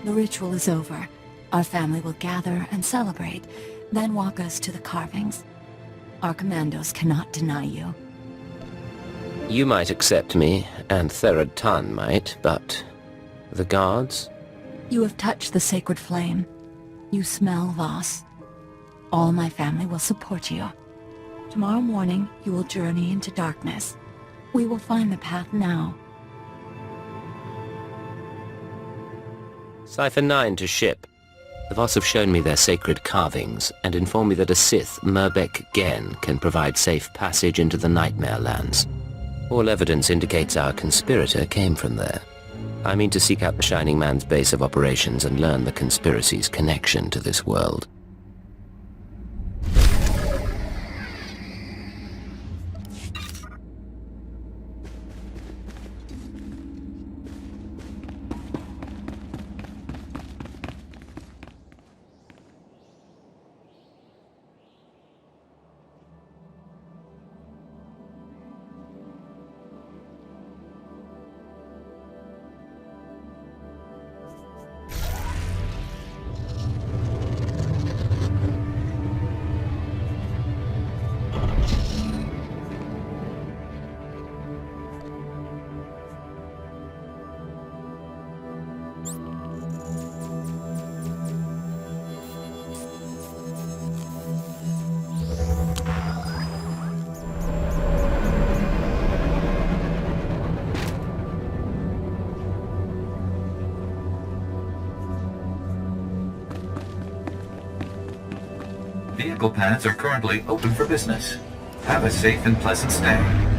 The ritual is over. Our family will gather and celebrate, then walk us to the carvings. Our commandos cannot deny you. You might accept me, and Therod Tun might, but the guards? You have touched the sacred flame. You smell Voss. All my family will support you. Tomorrow morning, you will journey into darkness. We will find the path now. Cipher 9 to ship. The Voss have shown me their sacred carvings, and inform me that a Sith, Merbek Gen, can provide safe passage into the Nightmare Lands. All evidence indicates our conspirator came from there. I mean to seek out the Shining Man's base of operations and learn the conspiracy's connection to this world. Vehicle paths are currently open for business. Have a safe and pleasant stay.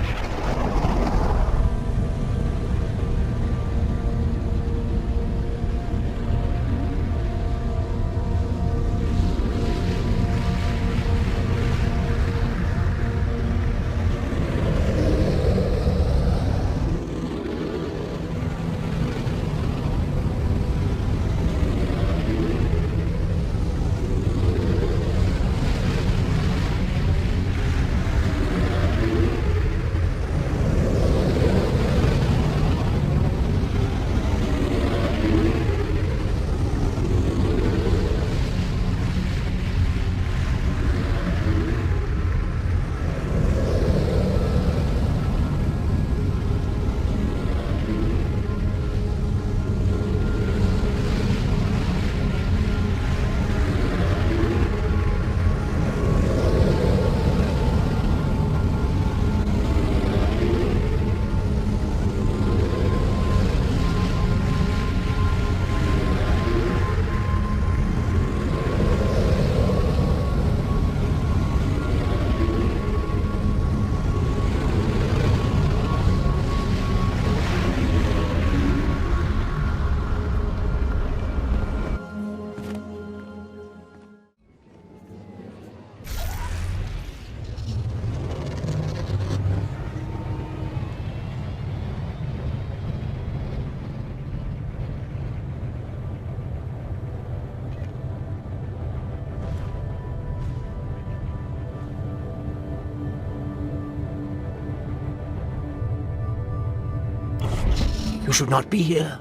should not be here.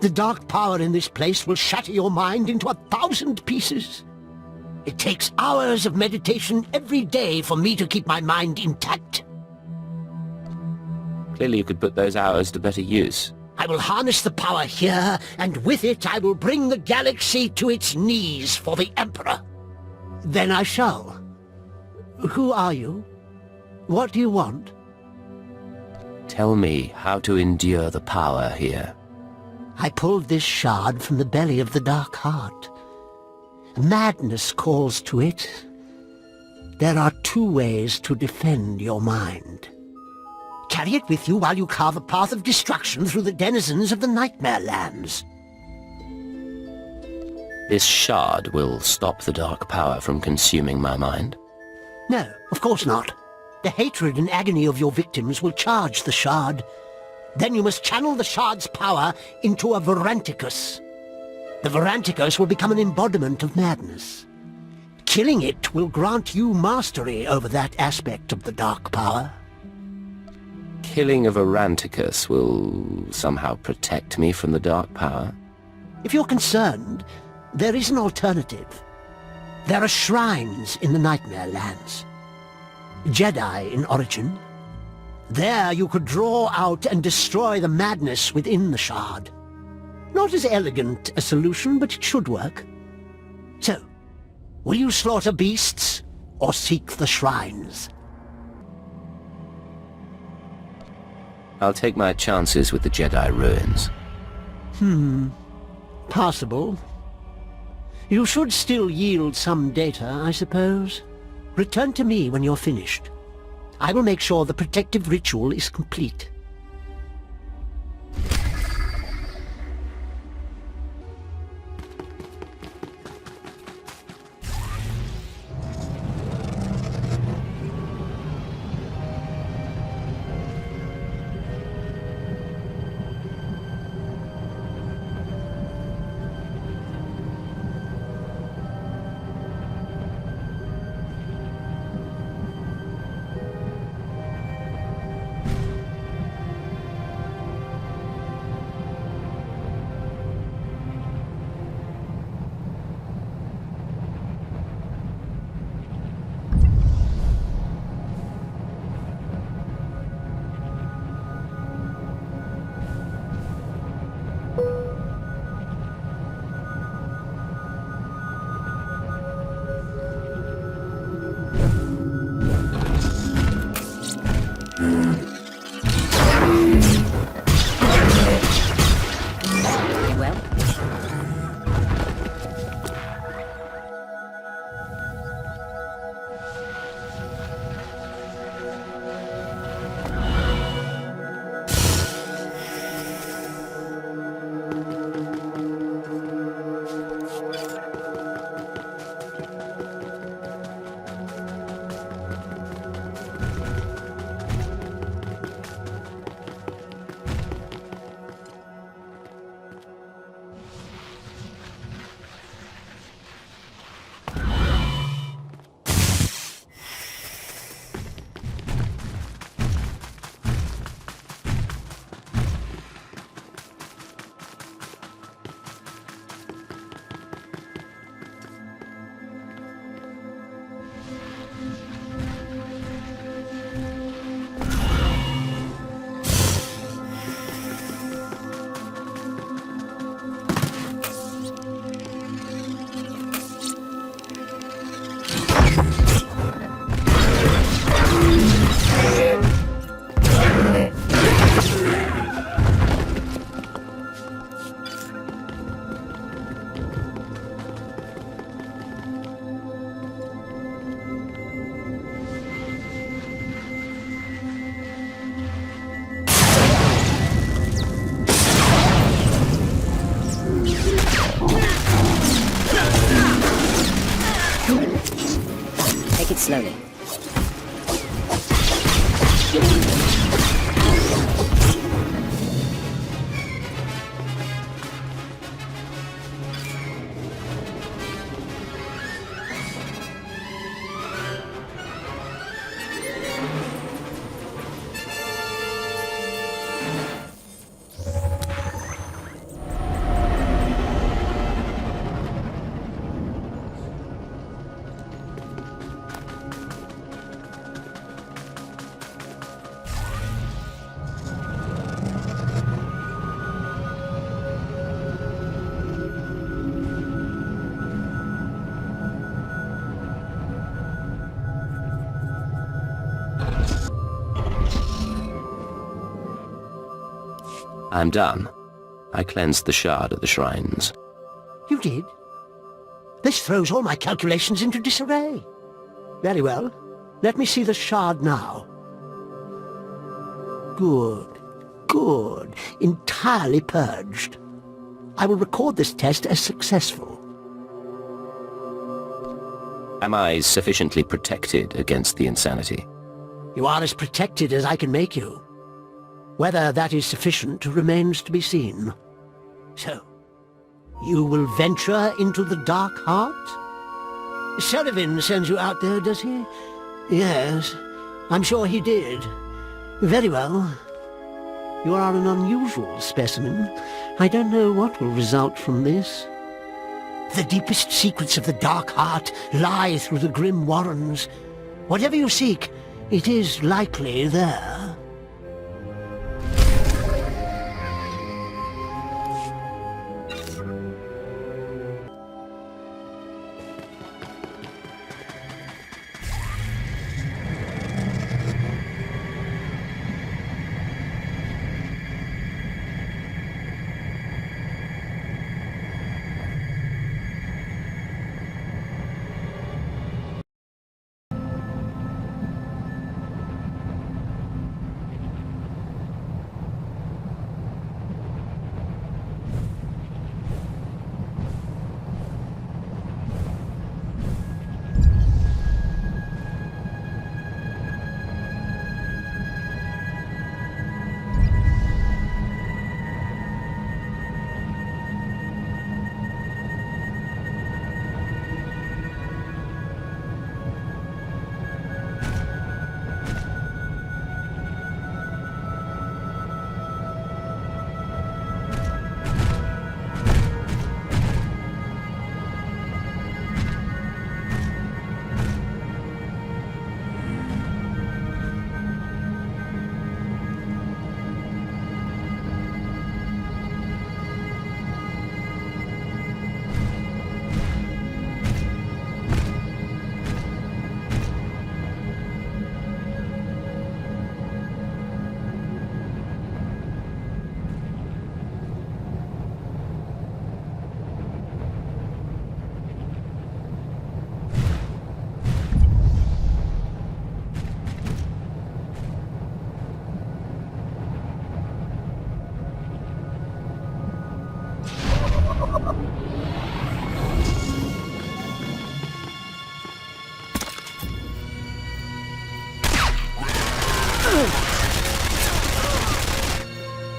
The dark power in this place will shatter your mind into 1,000 pieces. It takes hours of meditation every day for me to keep my mind intact. Clearly you could put those hours to better use. I will harness the power here, and with it I will bring the galaxy to its knees for the Emperor. Then I shall. Who are you? What do you want? Tell me how to endure the power here. I pulled this shard from the belly of the Dark Heart. Madness calls to it. There are 2 ways to defend your mind. Carry it with you while you carve a path of destruction through the denizens of the Nightmare Lands. This shard will stop the dark power from consuming my mind? No, of course not. The hatred and agony of your victims will charge the shard. Then you must channel the shard's power into a Varanticus. The Varanticus will become an embodiment of madness. Killing it will grant you mastery over that aspect of the dark power. Killing a Varanticus will somehow protect me from the dark power? If you're concerned, there is an alternative. There are shrines in the Nightmare Lands. Jedi in origin. There you could draw out and destroy the madness within the shard. Not as elegant a solution, but it should work. So, will you slaughter beasts, or seek the shrines? I'll take my chances with the Jedi ruins. Possible. You should still yield some data, I suppose. Return to me when you're finished. I will make sure the protective ritual is complete. Take it slowly. I'm done. I cleansed the shard at the shrines. You did? This throws all my calculations into disarray. Very well. Let me see the shard now. Good. Good. Entirely purged. I will record this test as successful. Am I sufficiently protected against the insanity? You are as protected as I can make you. Whether that is sufficient remains to be seen. So, you will venture into the Dark Heart? Sullivan sends you out there, does he? Yes, I'm sure he did. Very well. You are an unusual specimen. I don't know what will result from this. The deepest secrets of the Dark Heart lie through the grim warrens. Whatever you seek, it is likely there.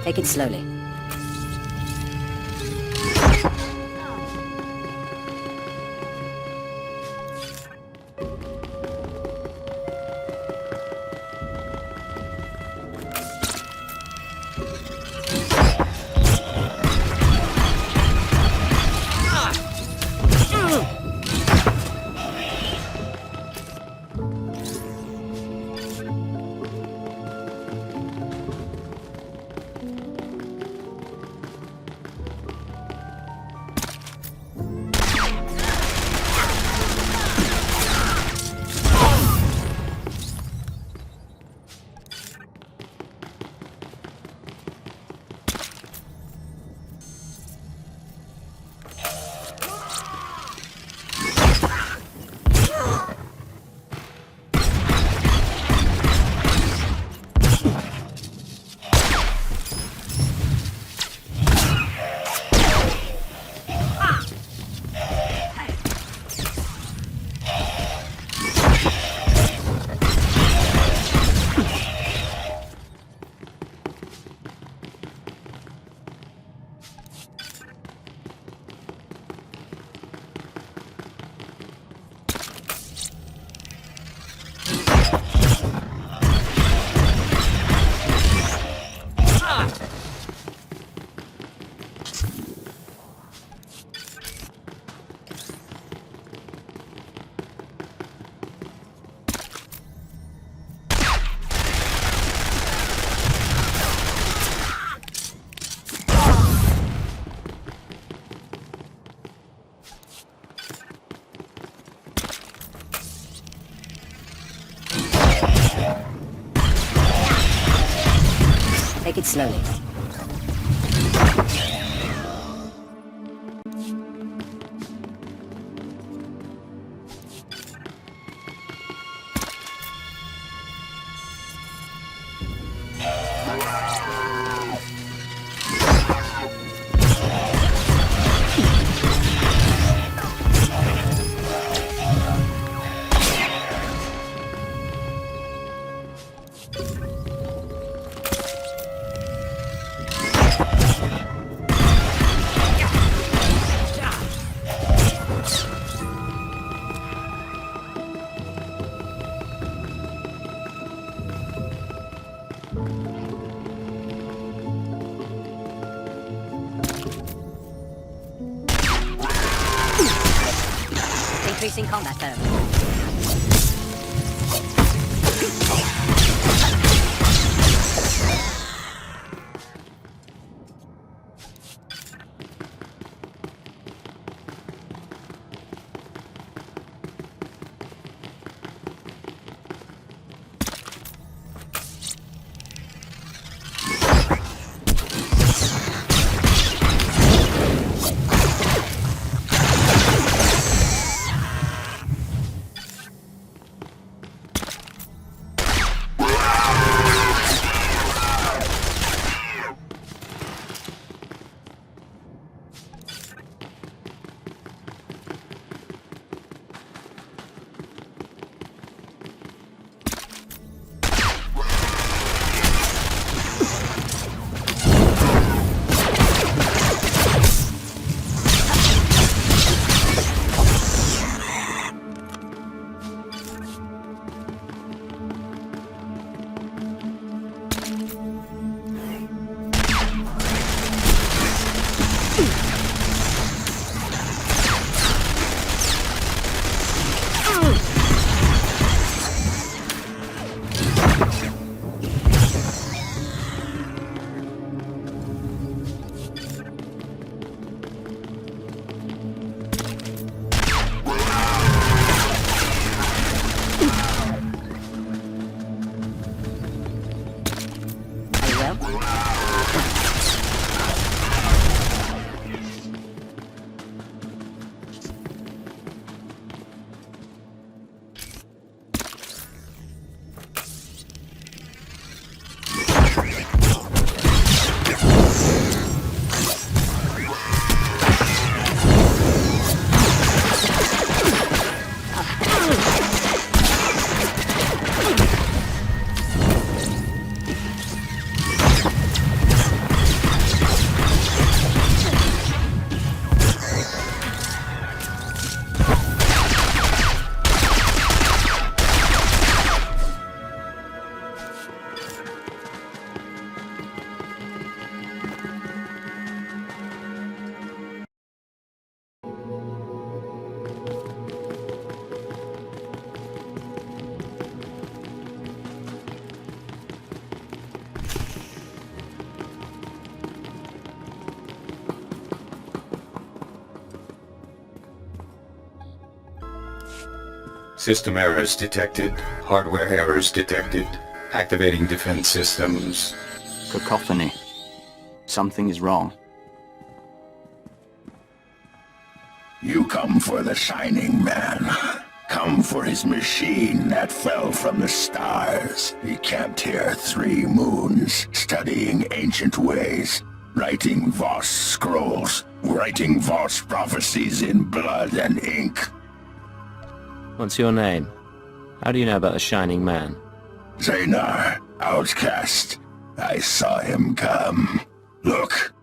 Take it slowly. Take it slowly. Increasing combat zone. System errors detected. Hardware errors detected. Activating defense systems. Cacophony. Something is wrong. You come for the Shining Man. Come for his machine that fell from the stars. He camped here 3 moons, studying ancient ways, writing Voss scrolls, writing Voss prophecies in blood and ink. What's your name? How do you know about the Shining Man? Zaynar, outcast. I saw him come. Look.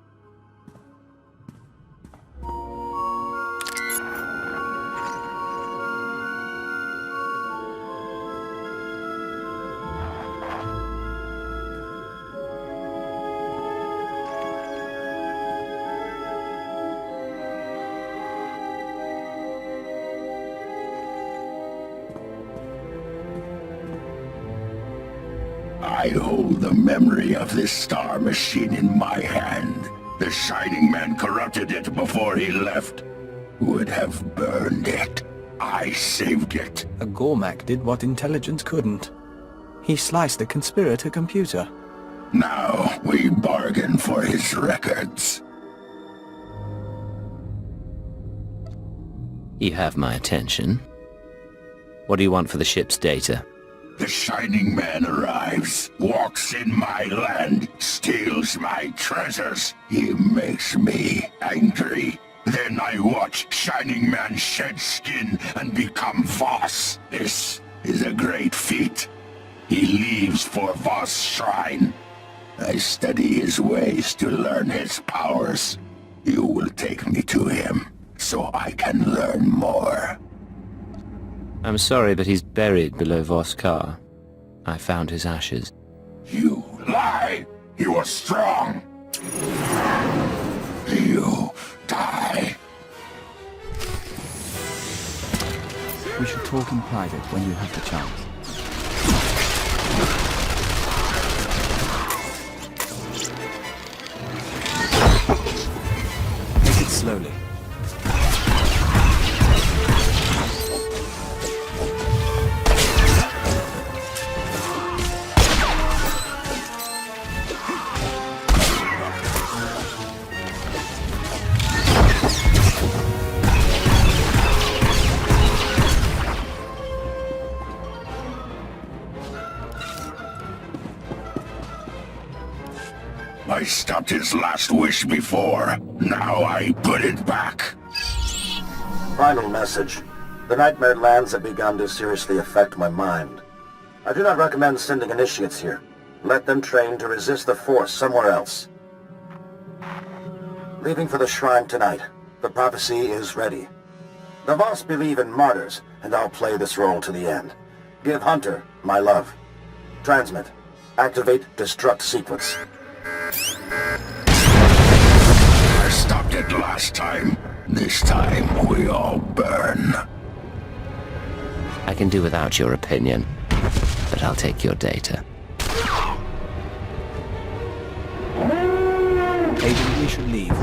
I hold the memory of this star machine in my hand. The Shining Man corrupted it before he left. Would have burned it. I saved it. A Gormak did what intelligence couldn't. He sliced a conspirator computer. Now we bargain for his records. You have my attention. What do you want for the ship's data? The Shining Man arrives, walks in my land, steals my treasures. He makes me angry. Then I watch Shining Man shed skin and become Voss. This is a great feat. He leaves for Voss' shrine. I study his ways to learn his powers. You will take me to him, so I can learn more. I'm sorry, but he's buried below Voss Car. I found his ashes. You lie! You are strong! You die! We should talk in private when you have the chance. Take it slowly. I stopped his last wish before. Now I put it back. Final message. The Nightmare Lands have begun to seriously affect my mind. I do not recommend sending initiates here. Let them train to resist the Force somewhere else. Leaving for the shrine tonight. The prophecy is ready. The Voss believe in martyrs, and I'll play this role to the end. Give Hunter my love. Transmit. Activate destruct sequence. I stopped it last time. This time we all burn. I can do without your opinion, but I'll take your data. Agent, we should leave.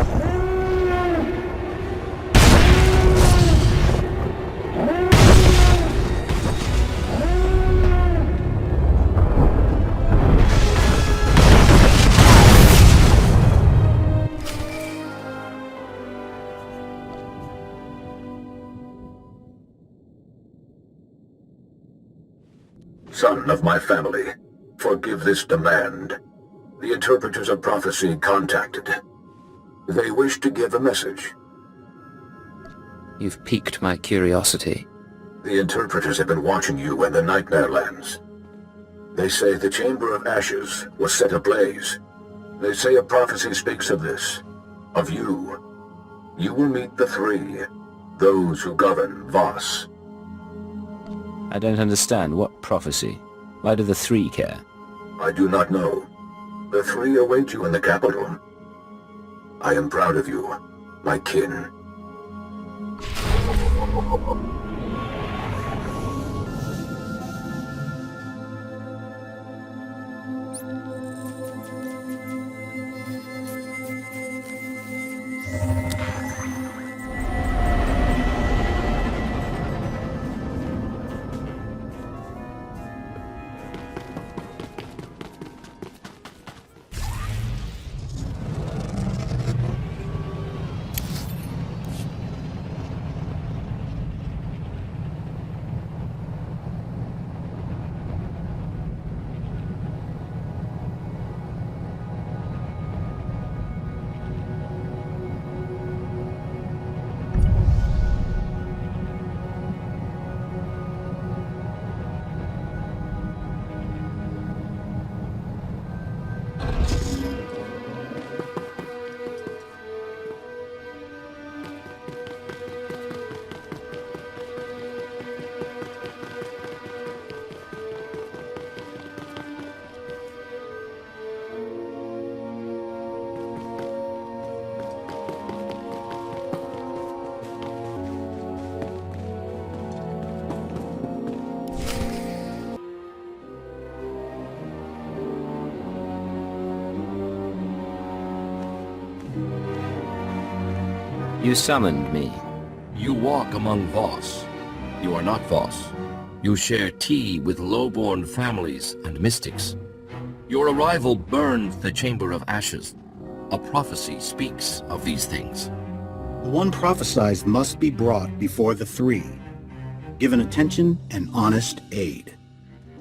Son of my family, forgive this demand. The interpreters of prophecy contacted. They wish to give a message. You've piqued my curiosity. The interpreters have been watching you and the Nightmare Lands. They say the Chamber of Ashes was set ablaze. They say a prophecy speaks of this, of you. You will meet the three, those who govern Voss. I don't understand. What prophecy? Why do the three care? I do not know. The three await you in the capital. I am proud of you, my kin. You summoned me. You walk among Voss. You are not Voss. You share tea with low-born families and mystics. Your arrival burned the Chamber of Ashes. A prophecy speaks of these things. The one prophesied must be brought before the three, given attention and honest aid.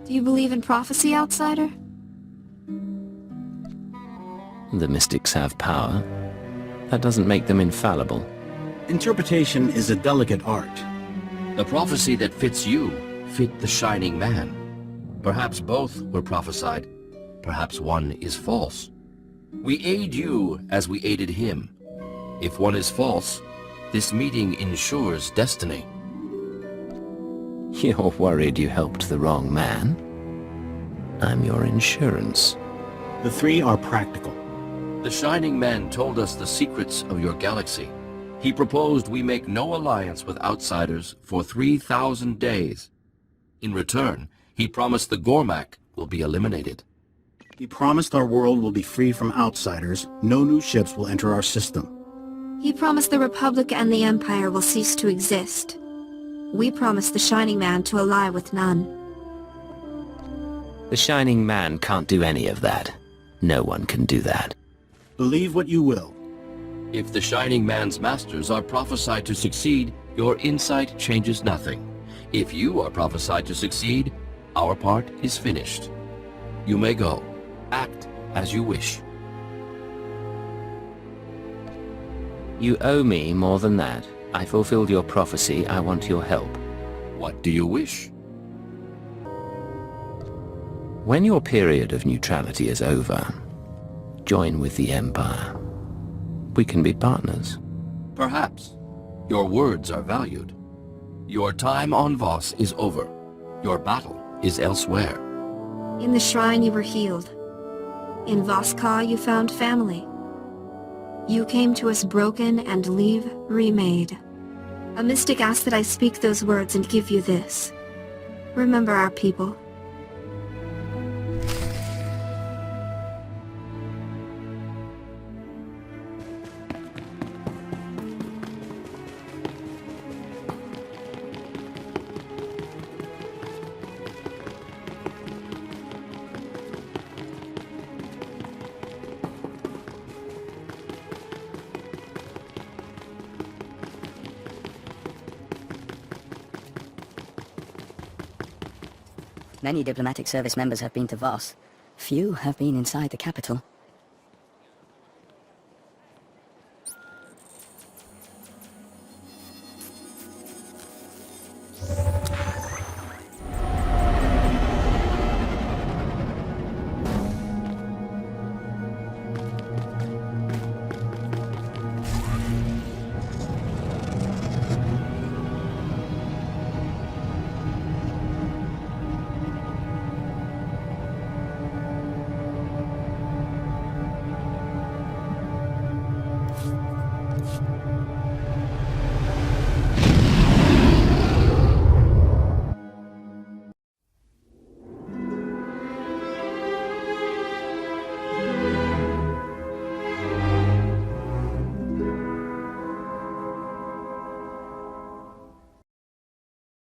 Do you believe in prophecy, outsider? The mystics have power. That doesn't make them infallible. Interpretation is a delicate art. The prophecy that fits you fit the Shining Man. Perhaps both were prophesied. Perhaps one is false. We aid you as we aided him. If one is false, this meeting ensures destiny. You're worried you helped the wrong man? I'm your insurance. The three are practical. The Shining Man told us the secrets of your galaxy. He proposed we make no alliance with outsiders for 3,000 days. In return, he promised the Gormak will be eliminated. He promised our world will be free from outsiders. No new ships will enter our system. He promised the Republic and the Empire will cease to exist. We promised the Shining Man to ally with none. The Shining Man can't do any of that. No one can do that. Believe what you will. If the Shining Man's masters are prophesied to succeed, your insight changes nothing. If you are prophesied to succeed, our part is finished. You may go. Act as you wish. You owe me more than that. I fulfilled your prophecy. I want your help. What do you wish? When your period of neutrality is over, join with the Empire. We can be partners. Perhaps. Your words are valued. Your time on Voss is over. Your battle is elsewhere. In the shrine you were healed. In Voss-Ka you found family. You came to us broken and leave remade. A mystic asked that I speak those words and give you this. Remember our people. Many diplomatic service members have been to Voss. Few have been inside the capital.